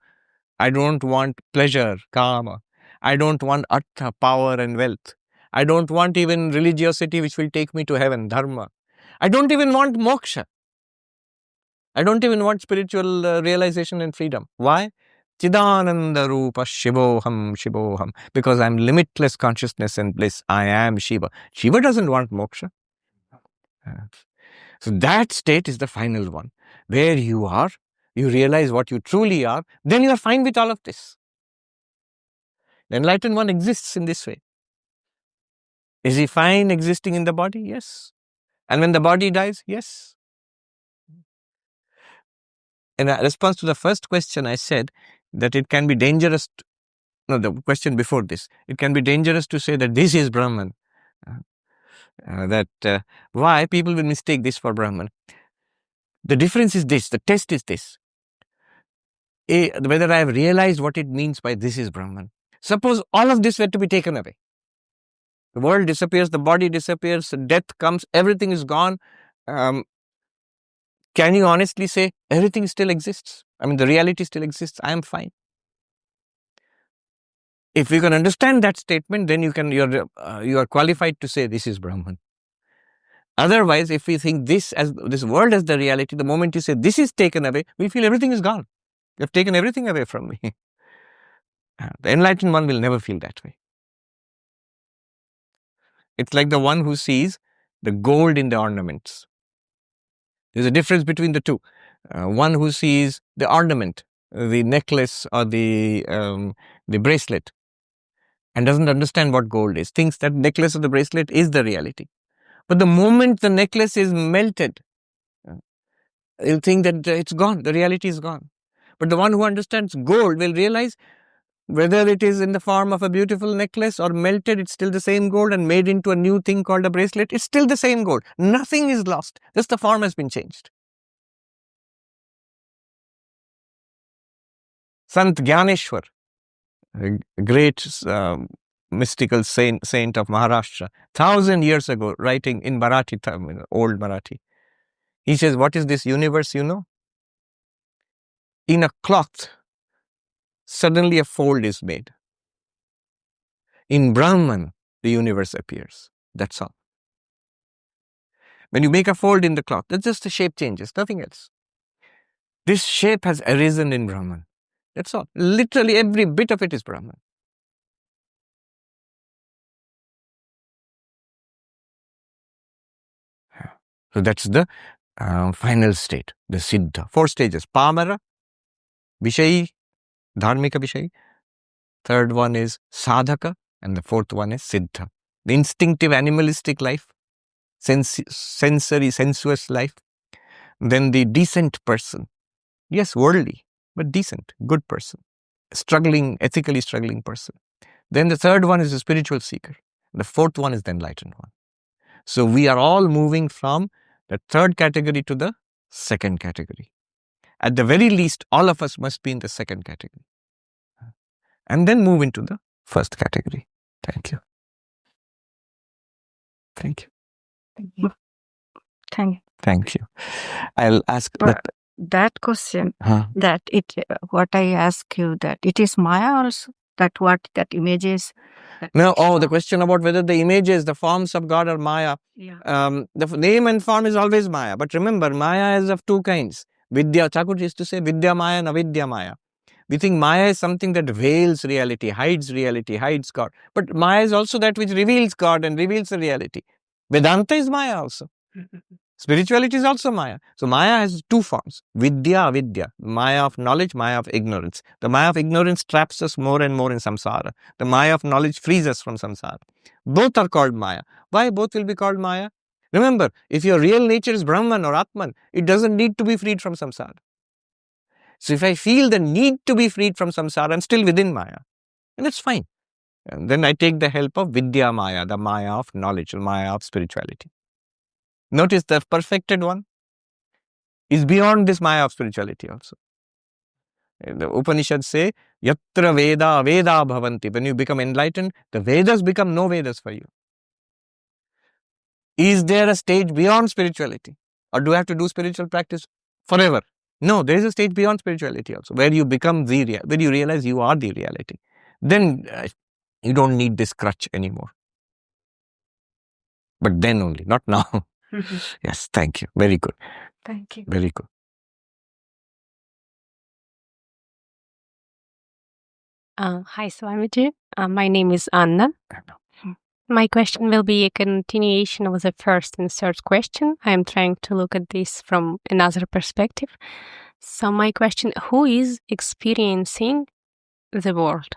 I don't want pleasure, kama. I don't want artha, power and wealth. I don't want even religiosity which will take me to heaven, dharma. I don't even want moksha. I don't even want spiritual realization and freedom. Why? Chidananda Rupa Shivoham Shivoham. Because I'm limitless consciousness and bliss. I am Shiva. Shiva doesn't want moksha. So that state is the final one. Where you are, you realize what you truly are, then you are fine with all of this. The enlightened one exists in this way. Is he fine existing in the body? Yes. And when the body dies? Yes. In response to the first question, I said that it can be dangerous. The question before this, it can be dangerous to say that this is Brahman. Why people will mistake this for Brahman. The difference is this, the test is this. Whether I have realized what it means by this is Brahman. Suppose all of this were to be taken away. The world disappears, the body disappears, death comes, everything is gone. Can you honestly say everything still exists? I mean, the reality still exists. I am fine. If you can understand that statement, then you are qualified to say this is Brahman. Otherwise, if we think this world as the reality, the moment you say this is taken away, we feel everything is gone. You have taken everything away from me. The enlightened one will never feel that way. It's like the one who sees the gold in the ornaments. There's a difference between the two. One who sees the ornament, the necklace or the bracelet, and doesn't understand what gold is, thinks that necklace or the bracelet is the reality. But the moment the necklace is melted, you'll think that it's gone, the reality is gone. But the one who understands gold will realize Whether it is in the form of a beautiful necklace or melted, it's still the same gold, and made into a new thing called a bracelet, it's still the same gold. Nothing is lost. Just the form has been changed. Sant Gyaneshwar, a great mystical saint of Maharashtra, 1,000 years ago, writing in Marathi, old Marathi, he says, what is this universe, you know? In a cloth, suddenly a fold is made. In Brahman, the universe appears. That's all. When you make a fold in the cloth, that's just the shape changes, nothing else. This shape has arisen in Brahman. That's all. Literally every bit of it is Brahman. So that's the final state, the Siddha. 4 stages. Pamara, Vishayi, Dharmika Vishayi. Third one is Sadhaka. And the fourth one is Siddha. The instinctive animalistic life, sensory, sensuous life. Then the decent person. Yes, worldly, but decent, good person. Struggling, ethically struggling person. Then the third one is the spiritual seeker. The fourth one is the enlightened one. So we are all moving from the third category to the second category. At the very least, all of us must be in the second category. And then move into the first category. Thank you. Thank you. Thank you. Thank you. Thank you. I'll ask that question, that it, what I ask you, that it is Maya also, that what that images. No, the question about whether the images, the forms of God are Maya. Yeah. The name and form is always Maya. But remember, Maya is of 2 kinds. Vidya, Thakur used to say, Vidya Maya and Avidya Maya. We think Maya is something that veils reality, hides God. But Maya is also that which reveals God and reveals the reality. Vedanta is Maya also. Spirituality is also Maya. So Maya has 2 forms. Vidya, Avidya. Maya of knowledge, Maya of ignorance. The Maya of ignorance traps us more and more in samsara. The Maya of knowledge frees us from samsara. Both are called Maya. Why both will be called Maya? Remember, if your real nature is Brahman or Atman, it doesn't need to be freed from samsara. So if I feel the need to be freed from samsara, I'm still within Maya. And it's fine. And then I take the help of Vidya Maya, the Maya of knowledge, the Maya of spirituality. Notice the perfected one is beyond this Maya of spirituality also. The Upanishads say, Yatra Veda Veda Bhavanti. When you become enlightened, the Vedas become no Vedas for you. Is there a stage beyond spirituality? Or do I have to do spiritual practice forever? No, there is a stage beyond spirituality also, where you become where you realize you are the reality. Then you don't need this crutch anymore. But then only, not now. Yes, thank you. Very good. Thank you. Very good. Hi, Swamiji. My name is Anna. My question will be a continuation of the first and third question. I'm trying to look at this from another perspective. So my question, who is experiencing the world?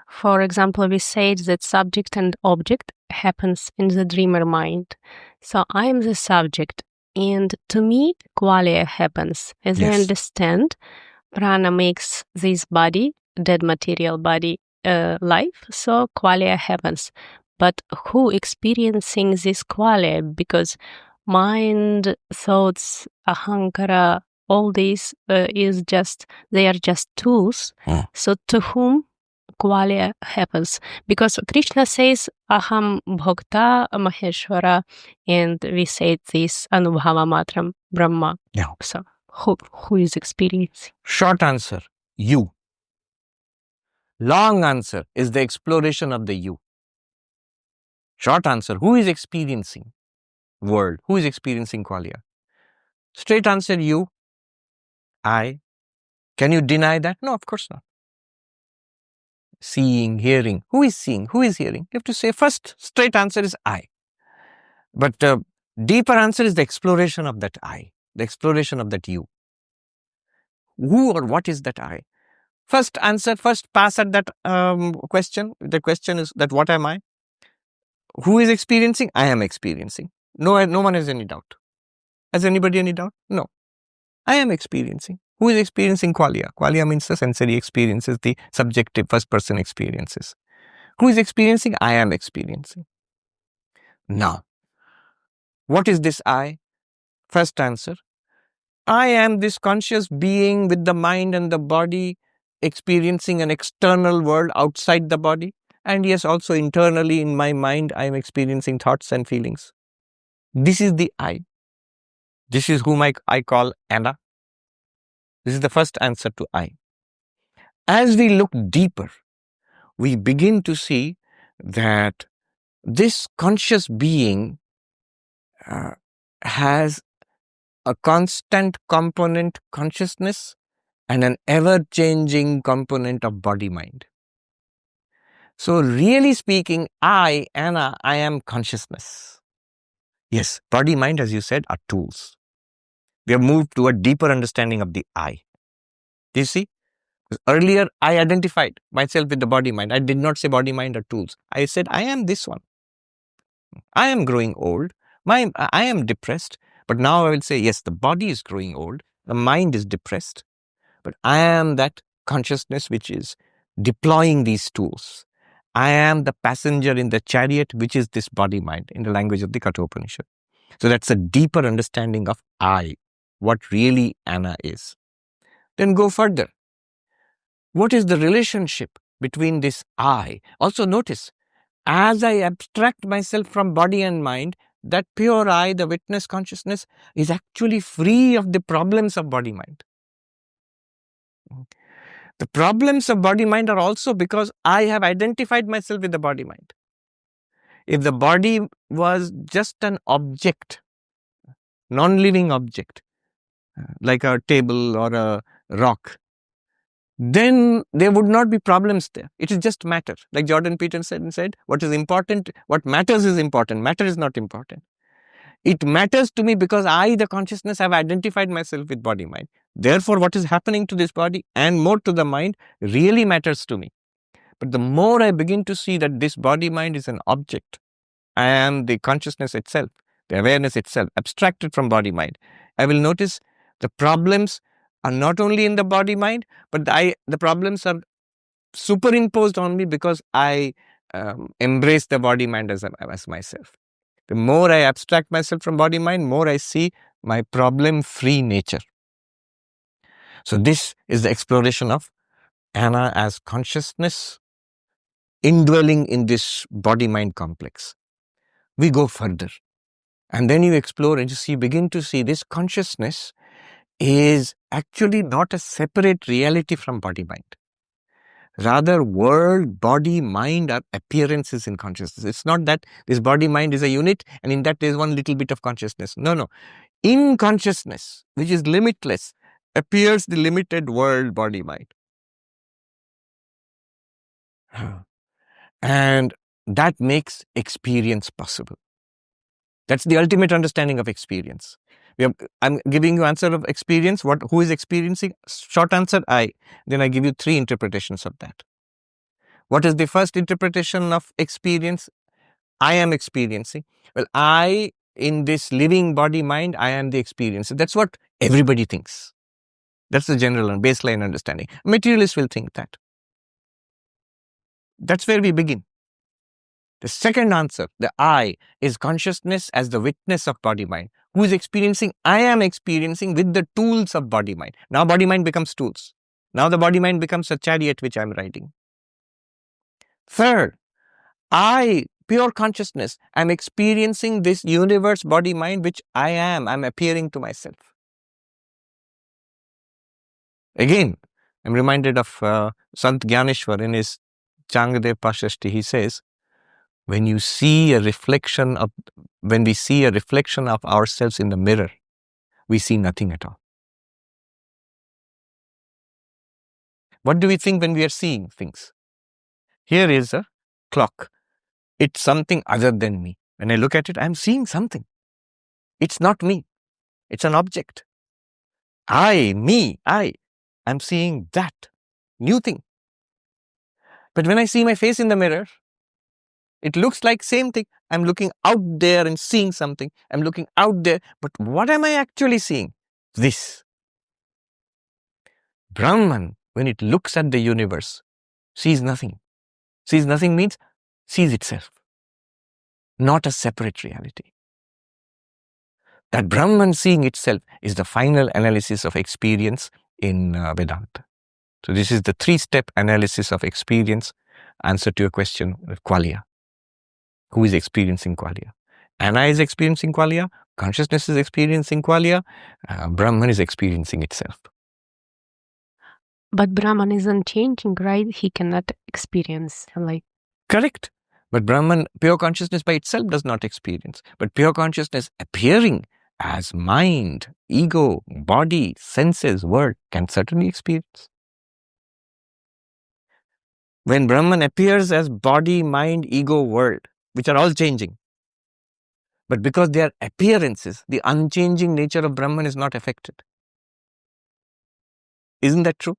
For example, we said that subject and object happens in the dreamer mind. So I am the subject, and to me, qualia happens. As I understand, prana makes this body, dead material body, life, so qualia happens. But who experiencing this qualia? Because mind, thoughts, ahankara, all these they are just tools. So to whom qualia happens? Because Krishna says aham bhokta maheshwara, and we say this anubhava matram brahma. Yeah. So who is experiencing? Short answer, you. Long answer is the exploration of the you. Short answer, who is experiencing world? Who is experiencing qualia? Straight answer, you. I. Can you deny that? No, of course not. Seeing, hearing. Who is seeing? Who is hearing? You have to say first, straight answer is I. But deeper answer is the exploration of that I, the exploration of that you. Who or what is that I? First answer, first pass at that question. The question is that what am I? Who is experiencing? I am experiencing. No one has any doubt. Has anybody any doubt? No. I am experiencing. Who is experiencing qualia? Qualia means the sensory experiences, the subjective first-person experiences. Who is experiencing? I am experiencing. Now, what is this I? First answer. I am this conscious being with the mind and the body experiencing an external world outside the body. And yes, also internally in my mind, I am experiencing thoughts and feelings. This is the I. This is whom I call Anna. This is the first answer to I. As we look deeper, we begin to see that this conscious being has a constant component consciousness and an ever-changing component of body-mind. So really speaking, I, Anna, I am consciousness. Yes, body-mind, as you said, are tools. We have moved to a deeper understanding of the I. Do you see? Earlier, I identified myself with the body-mind. I did not say body-mind are tools. I said, I am this one. I am growing old. I am depressed. But now I will say, yes, the body is growing old. The mind is depressed. But I am that consciousness which is deploying these tools. I am the passenger in the chariot, which is this body-mind in the language of the Kathopanishad. So that's a deeper understanding of I, what really Anna is. Then go further. What is the relationship between this I? Also notice, as I abstract myself from body and mind, that pure I, the witness consciousness, is actually free of the problems of body-mind. The problems of body-mind are also because I have identified myself with the body-mind. If the body was just an object, non-living object, like a table or a rock, then there would not be problems there. It is just matter. Like Jordan Peterson said, what is important, what matters is important. Matter is not important. It matters to me because I, the consciousness, have identified myself with body-mind. Therefore, what is happening to this body and more to the mind really matters to me. But the more I begin to see that this body-mind is an object, I am the consciousness itself, the awareness itself, abstracted from body-mind, I will notice the problems are not only in the body-mind, but the problems are superimposed on me because I embrace the body-mind as myself. The more I abstract myself from body-mind, more I see my problem-free nature. So this is the exploration of Anna as consciousness indwelling in this body-mind complex. We go further. And then you explore and begin to see this consciousness is actually not a separate reality from body-mind. Rather, world, body, mind are appearances in consciousness. It's not that this body-mind is a unit and in that there is one little bit of consciousness. No. In consciousness, which is limitless, appears the limited world, body, mind. And that makes experience possible. That's the ultimate understanding of experience. I'm giving you answer of experience. Who is experiencing? Short answer, I. Then I give you 3 interpretations of that. What is the first interpretation of experience? I am experiencing. Well, I, in this living body mind, I am the experiencer. That's what everybody thinks. That's the general and baseline understanding. Materialists will think that. That's where we begin. The second answer, the I, is consciousness as the witness of body-mind. Who is experiencing? I am experiencing with the tools of body-mind. Now body-mind becomes tools. Now the body-mind becomes a chariot which I am riding. Third, I, pure consciousness, am experiencing this universe body-mind which I am. I'm appearing to myself. Again, I'm reminded of Sant Gyaneshwar in his Changadev Pashashti. He says, when we see a reflection of ourselves in the mirror, we see nothing at all. What do we think when we are seeing things? Here is a clock. It's something other than me. When I look at it, I'm seeing something. It's not me. It's an object. I'm seeing that new thing. But when I see my face in the mirror, it looks like same thing. I'm looking out there and seeing something. I'm looking out there. But what am I actually seeing? This. Brahman, when it looks at the universe, sees nothing. Sees nothing means sees itself, not a separate reality. That Brahman seeing itself is the final analysis of experience in Vedanta. So this is the 3-step analysis of experience, answer to your question, qualia. Who is experiencing qualia? Anna is experiencing qualia, consciousness is experiencing qualia, Brahman is experiencing itself. But Brahman isn't changing, right? He cannot experience like. Correct. But Brahman, pure consciousness by itself does not experience. But pure consciousness appearing as mind, ego, body, senses, world can certainly experience. When Brahman appears as body, mind, ego, world, which are all changing, but because they are appearances, the unchanging nature of Brahman is not affected. Isn't that true?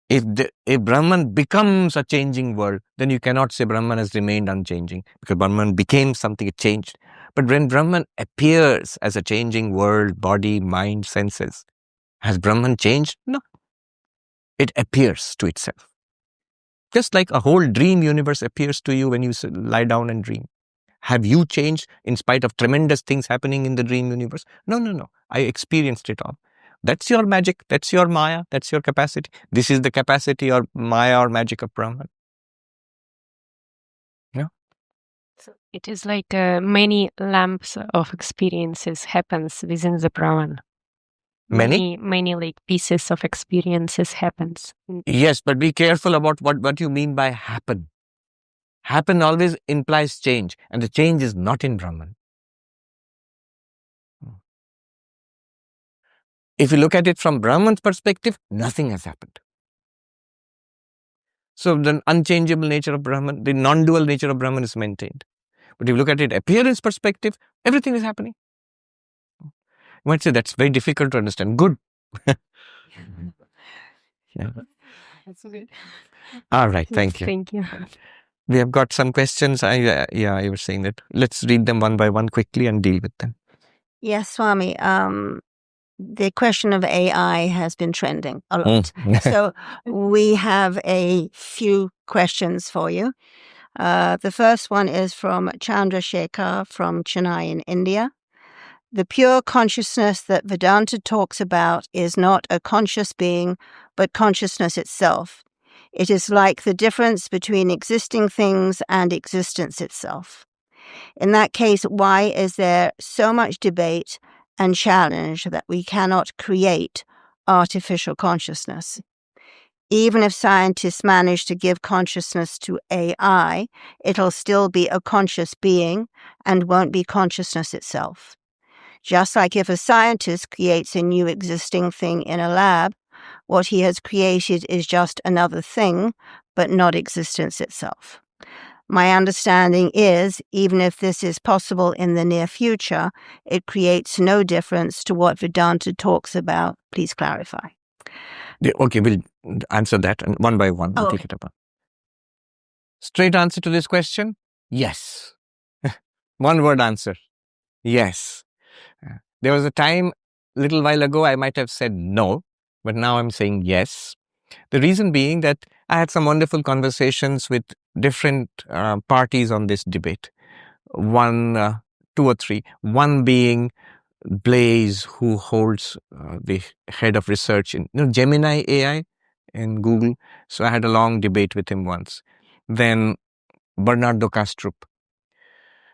If Brahman becomes a changing world, then you cannot say Brahman has remained unchanging, because Brahman became something, it changed. But when Brahman appears as a changing world, body, mind, senses, has Brahman changed? No. It appears to itself. Just like a whole dream universe appears to you when you lie down and dream. Have you changed in spite of tremendous things happening in the dream universe? No. I experienced it all. That's your magic. That's your Maya. That's your capacity. This is the capacity or Maya or magic of Brahman. Yeah. So it is like many lamps of experiences happens within the Brahman. Many like pieces of experiences happens. Yes, but be careful about what you mean by happen. Happen always implies change, and the change is not in Brahman. If you look at it from Brahman's perspective, nothing has happened. So the unchangeable nature of Brahman, the non-dual nature of Brahman is maintained. But if you look at it appearance perspective, everything is happening. You might say that's very difficult to understand. Good. Yeah. That's good. All right, thank you. Thank you. We have got some questions. I was saying that. Let's read them one by one quickly and deal with them. Yes, Swami. The question of AI has been trending a lot. So we have a few questions for you. The first one is from Chandrasekhar from Chennai in India. The pure consciousness that Vedanta talks about is not a conscious being, but consciousness itself. It is like the difference between existing things and existence itself. In that case, why is there so much debate and challenge that we cannot create artificial consciousness? Even if scientists manage to give consciousness to AI, it'll still be a conscious being and won't be consciousness itself. Just like if a scientist creates a new existing thing in a lab, what he has created is just another thing, but not existence itself. My understanding is, even if this is possible in the near future, it creates no difference to what Vedanta talks about. Please clarify. Okay, we'll answer that and one by one. We'll take it up. Straight answer to this question, yes. One word answer, yes. There was a time, little while ago, I might have said no, but now I'm saying yes. The reason being that I had some wonderful conversations with different parties on this debate. One, two or three. One being Blaze, who holds the head of research in Gemini AI in Google. So I had a long debate with him once. Then Bernardo Kastrup.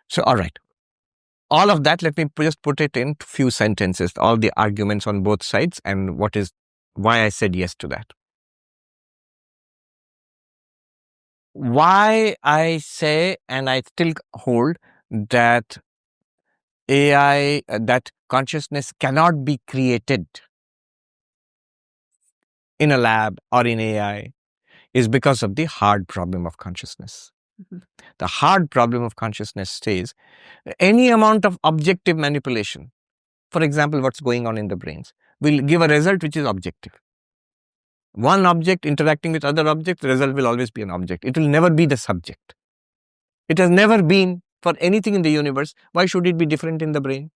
So, all right. All of that, let me just put it in few sentences, all the arguments on both sides and why I said yes to that. Why I say, and I still hold, that AI, that consciousness cannot be created in a lab or in AI is because of the hard problem of consciousness. Mm-hmm. The hard problem of consciousness says any amount of objective manipulation, for example, what's going on in the brains, will give a result which is objective. One object interacting with other objects, the result will always be an object. It will never be the subject. It has never been for anything in the universe. Why should it be different in the brain?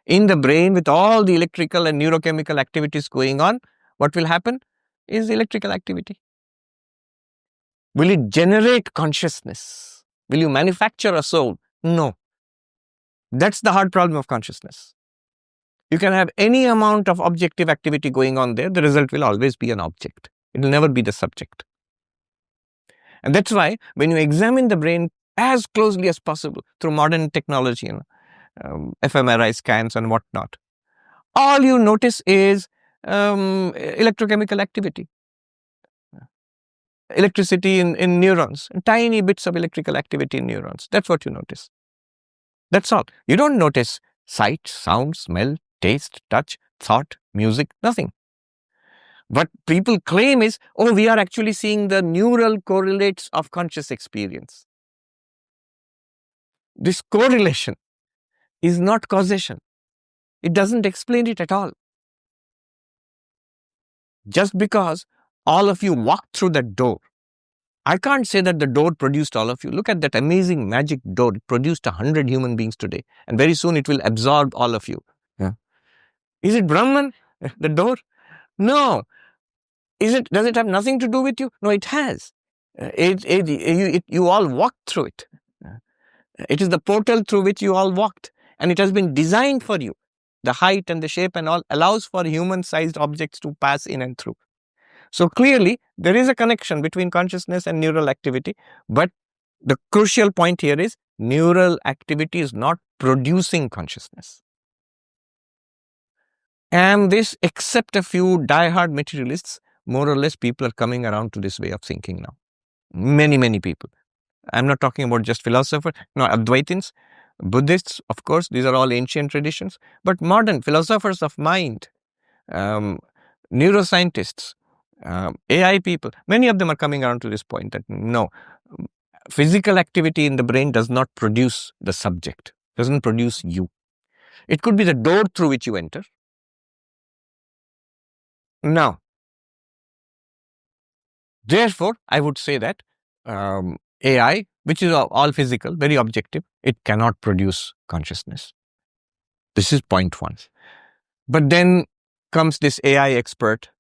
in the brain with all the electrical and neurochemical activities going on, what will happen is electrical activity. Will it generate consciousness? Will you manufacture a soul? No. That's the hard problem of consciousness. You can have any amount of objective activity going on there, the result will always be an object. It will never be the subject. And that's why when you examine the brain as closely as possible through modern technology and fMRI scans and whatnot, all you notice is electrochemical activity. Electricity in neurons, tiny bits of electrical activity in neurons. That's what you notice. That's all. You don't notice sight, sound, smell, taste, touch, thought, music, nothing. What people claim is, oh, we are actually seeing the neural correlates of conscious experience. This correlation is not causation. It doesn't explain it at all. Just because all of you walked through that door, I can't say that the door produced all of you. Look at that amazing magic door. It produced 100 human beings today. And very soon it will absorb all of you. Yeah. Is it Brahman, the door? No. Does it have nothing to do with you? No, it has. You all walked through it. It is the portal through which you all walked. And it has been designed for you. The height and the shape and all allows for human-sized objects to pass in and through. So clearly, there is a connection between consciousness and neural activity, but the crucial point here is neural activity is not producing consciousness. And this, except a few diehard materialists, more or less people are coming around to this way of thinking now. Many, many people. I'm not talking about just philosophers, no, Advaitins, Buddhists, of course, these are all ancient traditions, but modern philosophers of mind, neuroscientists, AI people, many of them are coming around to this point that no, physical activity in the brain does not produce the subject, doesn't produce you. It could be the door through which you enter. Now, therefore, I would say that AI, which is all physical, very objective, it cannot produce consciousness. This is point one. But then comes this AI expert.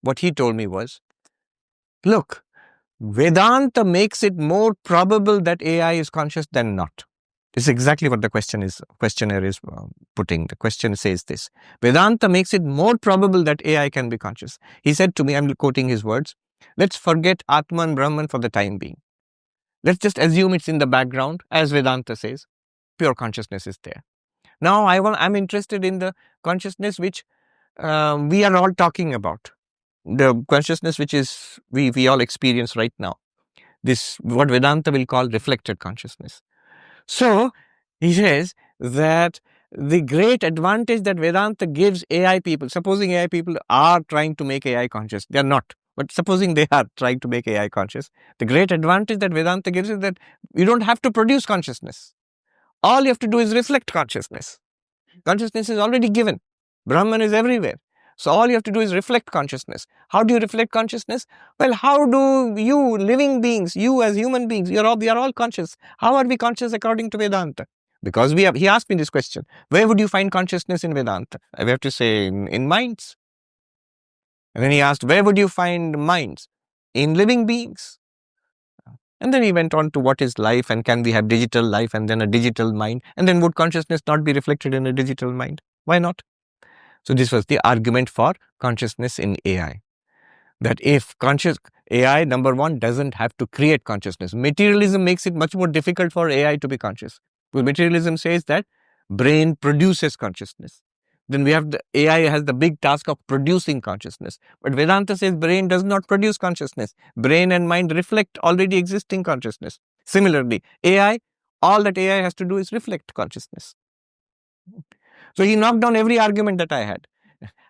What he told me was, look, Vedanta makes it more probable that AI is conscious than not. This is exactly what the questionnaire is putting. The question says this. Vedanta makes it more probable that AI can be conscious. He said to me, I'm quoting his words, let's forget Atman Brahman for the time being. Let's just assume it's in the background, as Vedanta says, pure consciousness is there. Now I'm interested in the consciousness which we are all talking about. The consciousness which is we all experience right now. This, what Vedanta will call reflected consciousness. So, he says that the great advantage that Vedanta gives AI people, supposing AI people are trying to make AI conscious, they are not, but supposing they are trying to make AI conscious, the great advantage that Vedanta gives is that you don't have to produce consciousness. All you have to do is reflect consciousness. Consciousness is already given. Brahman is everywhere. So all you have to do is reflect consciousness. How do you reflect consciousness? Well, how do you, living beings, you as human beings, we are all conscious. How are we conscious according to Vedanta? Because he asked me this question, where would you find consciousness in Vedanta? I have to say in minds. And then he asked, where would you find minds? In living beings. And then he went on to what is life and can we have digital life and then a digital mind? And then would consciousness not be reflected in a digital mind? Why not? So this was the argument for consciousness in AI. That if AI, number one, doesn't have to create consciousness. Materialism makes it much more difficult for AI to be conscious. Because materialism says that brain produces consciousness. Then we have AI has the big task of producing consciousness. But Vedanta says brain does not produce consciousness. Brain and mind reflect already existing consciousness. Similarly, AI, all that AI has to do is reflect consciousness. So he knocked down every argument that I had.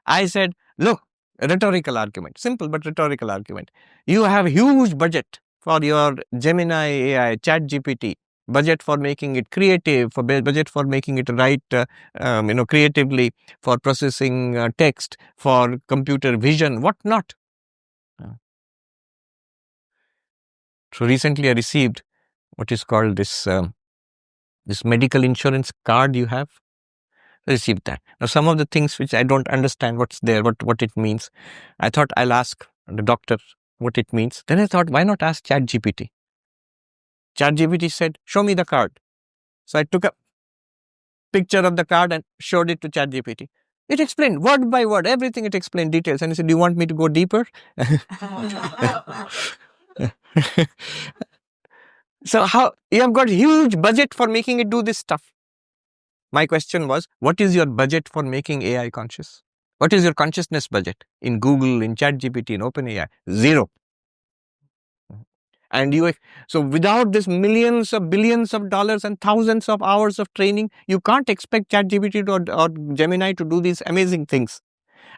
I said, look, a rhetorical argument, simple but rhetorical argument. You have huge budget for your Gemini AI, ChatGPT, budget for making it creative, for budget for making it write, creatively, for processing text, for computer vision, what not. So recently I received what is called this medical insurance card you have. received that. Now, some of the things which I don't understand what's there, what it means, I thought I'll ask the doctor what it means. Then I thought, why not ask ChatGPT? ChatGPT said, show me the card. So I took a picture of the card and showed it to ChatGPT. It explained word by word, everything it explained, details. And he said, do you want me to go deeper? So how you have got huge budget for making it do this stuff. My question was, what is your budget for making AI conscious? What is your consciousness budget in Google, in ChatGPT, in OpenAI? Zero. And so without this millions of billions of dollars and thousands of hours of training, you can't expect ChatGPT or Gemini to do these amazing things.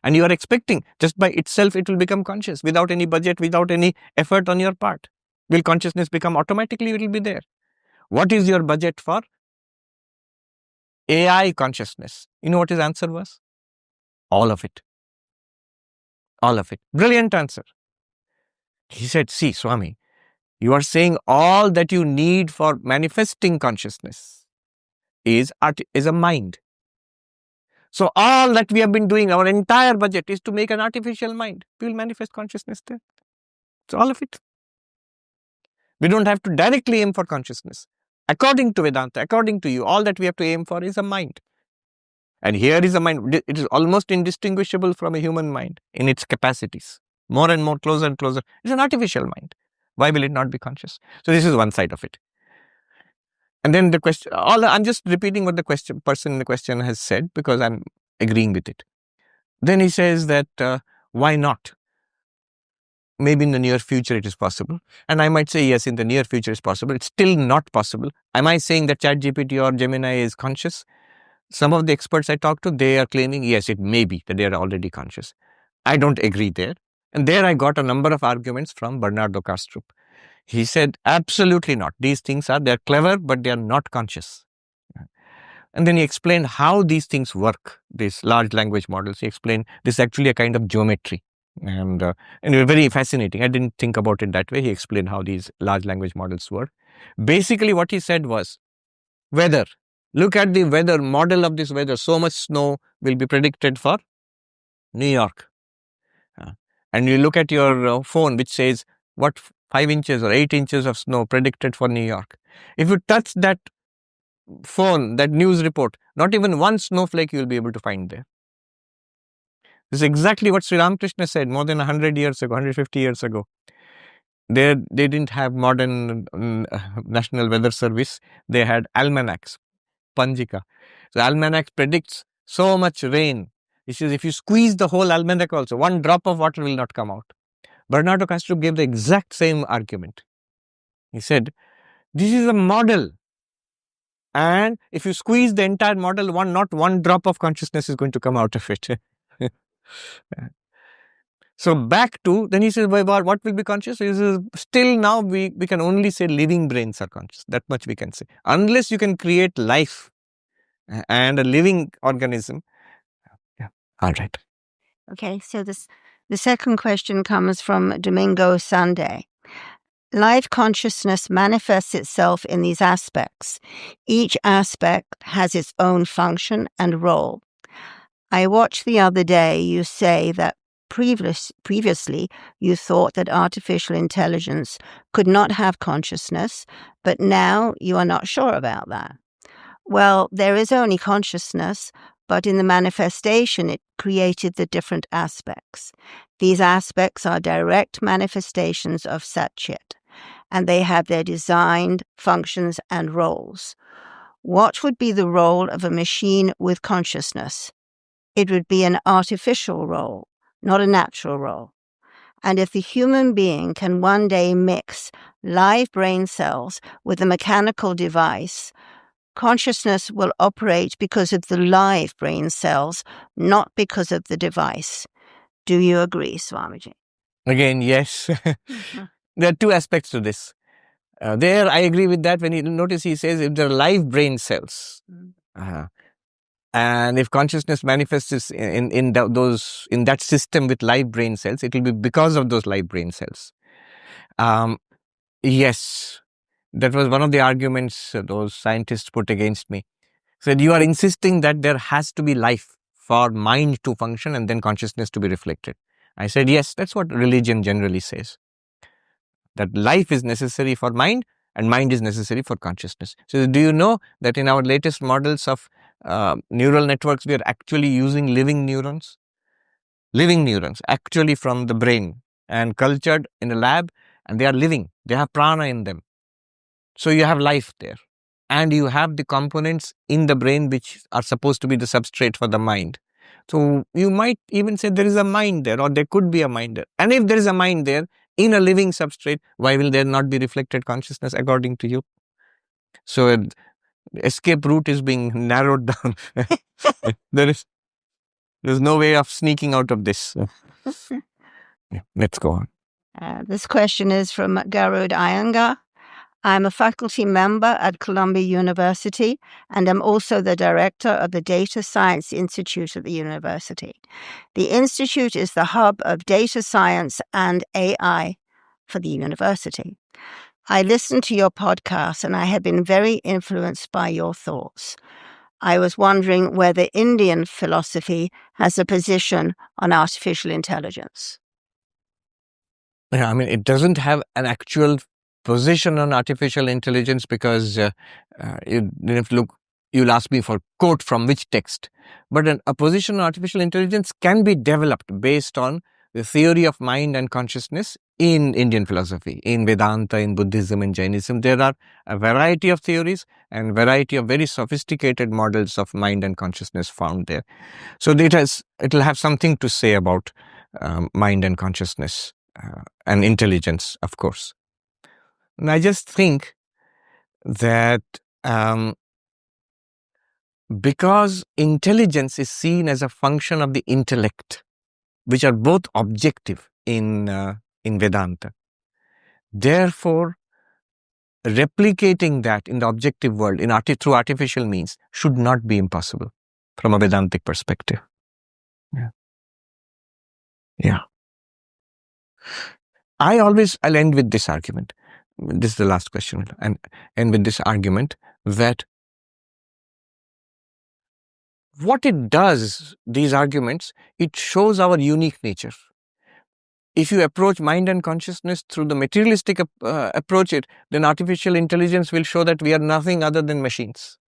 And you are expecting just by itself it will become conscious without any budget, without any effort on your part. Will consciousness become automatically? It will be there. What is your budget for AI consciousness? You know what his answer was? All of it. All of it. Brilliant answer. He said, see, Swami, you are saying all that you need for manifesting consciousness is a mind. So all that we have been doing, our entire budget is to make an artificial mind. We will manifest consciousness there. So all of it. We don't have to directly aim for consciousness. According to Vedanta, according to you, all that we have to aim for is a mind. And here is a mind. It is almost indistinguishable from a human mind in its capacities. More and more, closer and closer. It's an artificial mind. Why will it not be conscious? So this is one side of it. And then the question, I'm just repeating what the person in the question has said because I'm agreeing with it. Then he says that why not? Maybe in the near future it is possible. And I might say, yes, in the near future it's possible. It's still not possible. Am I saying that ChatGPT or Gemini is conscious? Some of the experts I talk to, they are claiming, yes, it may be that they are already conscious. I don't agree there. And there I got a number of arguments from Bernardo Kastrup. He said, absolutely not. These things they're clever, but they are not conscious. And then he explained how these things work, these large language models. He explained this is actually a kind of geometry. And it was very fascinating. I didn't think about it that way. He explained how these large language models work. Basically, what he said was, weather. Look at the weather, model of this weather. So much snow will be predicted for New York. And you look at your phone, which says, 5 inches or 8 inches of snow predicted for New York. If you touch that phone, that news report, not even one snowflake you will be able to find there. This is exactly what Sri Ramakrishna said more than 100 years ago, 150 years ago. They didn't have modern National Weather Service. They had almanacs, Panjika. So almanac predicts so much rain. He says if you squeeze the whole almanac also, one drop of water will not come out. Bernardo Kastrup gave the exact same argument. He said, this is a model. And if you squeeze the entire model, not one drop of consciousness is going to come out of it. So back to, then he says, what will be conscious? He says, still now we can only say living brains are conscious. That much we can say. Unless you can create life and a living organism. Yeah. All right. Okay, so the second question comes from Domingo Sunday. Life consciousness manifests itself in these aspects. Each aspect has its own function and role. I watched the other day you say that previously you thought that artificial intelligence could not have consciousness, but now you are not sure about that. Well, there is only consciousness, but in the manifestation it created the different aspects. These aspects are direct manifestations of Satchit, and they have their designed functions and roles. What would be the role of a machine with consciousness? It would be an artificial role, not a natural role. And if the human being can one day mix live brain cells with a mechanical device, consciousness will operate because of the live brain cells, not because of the device. Do you agree, Swamiji? Again, yes. There are two aspects to this. There, I agree with that. When you notice, he says if there are live brain cells, and if consciousness manifests in that system with live brain cells, it will be because of those live brain cells. Yes, that was one of the arguments those scientists put against me. So you are insisting that there has to be life for mind to function and then consciousness to be reflected. I said, yes, that's what religion generally says. That life is necessary for mind and mind is necessary for consciousness. So do you know that in our latest models of neural networks, we are actually using living neurons? Living neurons, actually from the brain and cultured in a lab, and they are living. They have prana in them. So you have life there. And you have the components in the brain which are supposed to be the substrate for the mind. So you might even say there is a mind there, or there could be a mind there. And if there is a mind there in a living substrate, why will there not be reflected consciousness according to you? So escape route is being narrowed down. There's no way of sneaking out of this. Yeah, let's go on. This question is from Garud Iyengar. I'm a faculty member at Columbia University, and I'm also the director of the Data Science Institute at the university. The institute is the hub of data science and AI for the university. I listened to your podcast, and I have been very influenced by your thoughts. I was wondering whether Indian philosophy has a position on artificial intelligence. Yeah, I mean, it doesn't have an actual position on artificial intelligence because you'll ask me for quote from which text. But a position on artificial intelligence can be developed based on the theory of mind and consciousness in Indian philosophy, in Vedanta, in Buddhism, in Jainism. There are a variety of theories and variety of very sophisticated models of mind and consciousness found there. So it'll have something to say about mind and consciousness and intelligence, of course. And I just think that because intelligence is seen as a function of the intellect, which are both objective in Vedanta, therefore replicating that in the objective world through artificial means should not be impossible from a Vedantic perspective. Yeah. I'll end with this argument. This is the last question, and end with this argument that what it does, these arguments, it shows our unique nature. If you approach mind and consciousness through the materialistic approach, then artificial intelligence will show that we are nothing other than machines.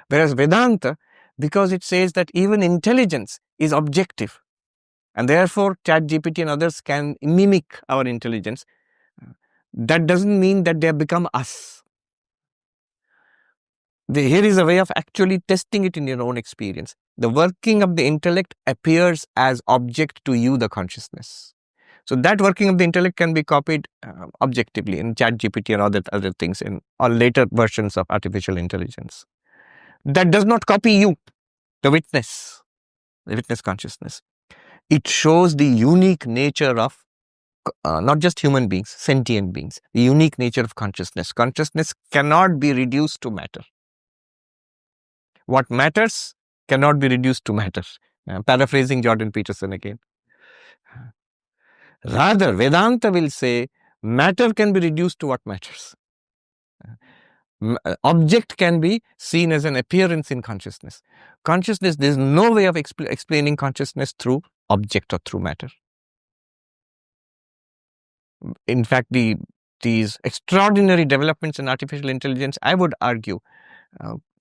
Whereas Vedanta, because it says that even intelligence is objective, and therefore ChatGPT and others can mimic our intelligence, that doesn't mean that they have become us. Here is a way of actually testing it in your own experience. The working of the intellect appears as object to you, the consciousness. So that working of the intellect can be copied objectively in ChatGPT and other things in or later versions of artificial intelligence. That does not copy you, the witness consciousness. It shows the unique nature of not just human beings, sentient beings, the unique nature of consciousness. Consciousness cannot be reduced to matter. What matters cannot be reduced to matter. Paraphrasing Jordan Peterson again. Rather, Vedanta will say matter can be reduced to what matters. Object can be seen as an appearance in consciousness. Consciousness, there is no way of explaining consciousness through object or through matter. In fact, these extraordinary developments in artificial intelligence, I would argue,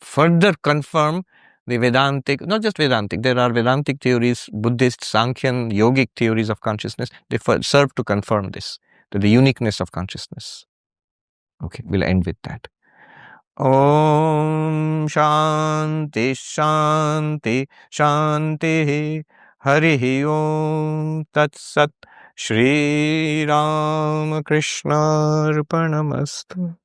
further confirm the Vedantic, not just Vedantic, there are Vedantic theories, Buddhist, Sankhyan, yogic theories of consciousness. They serve to confirm this, the uniqueness of consciousness. Okay, we'll end with that. Om Shanti Shanti Shanti Harihi Om Tat Sat Shri Ram Krishna Arpanamastu.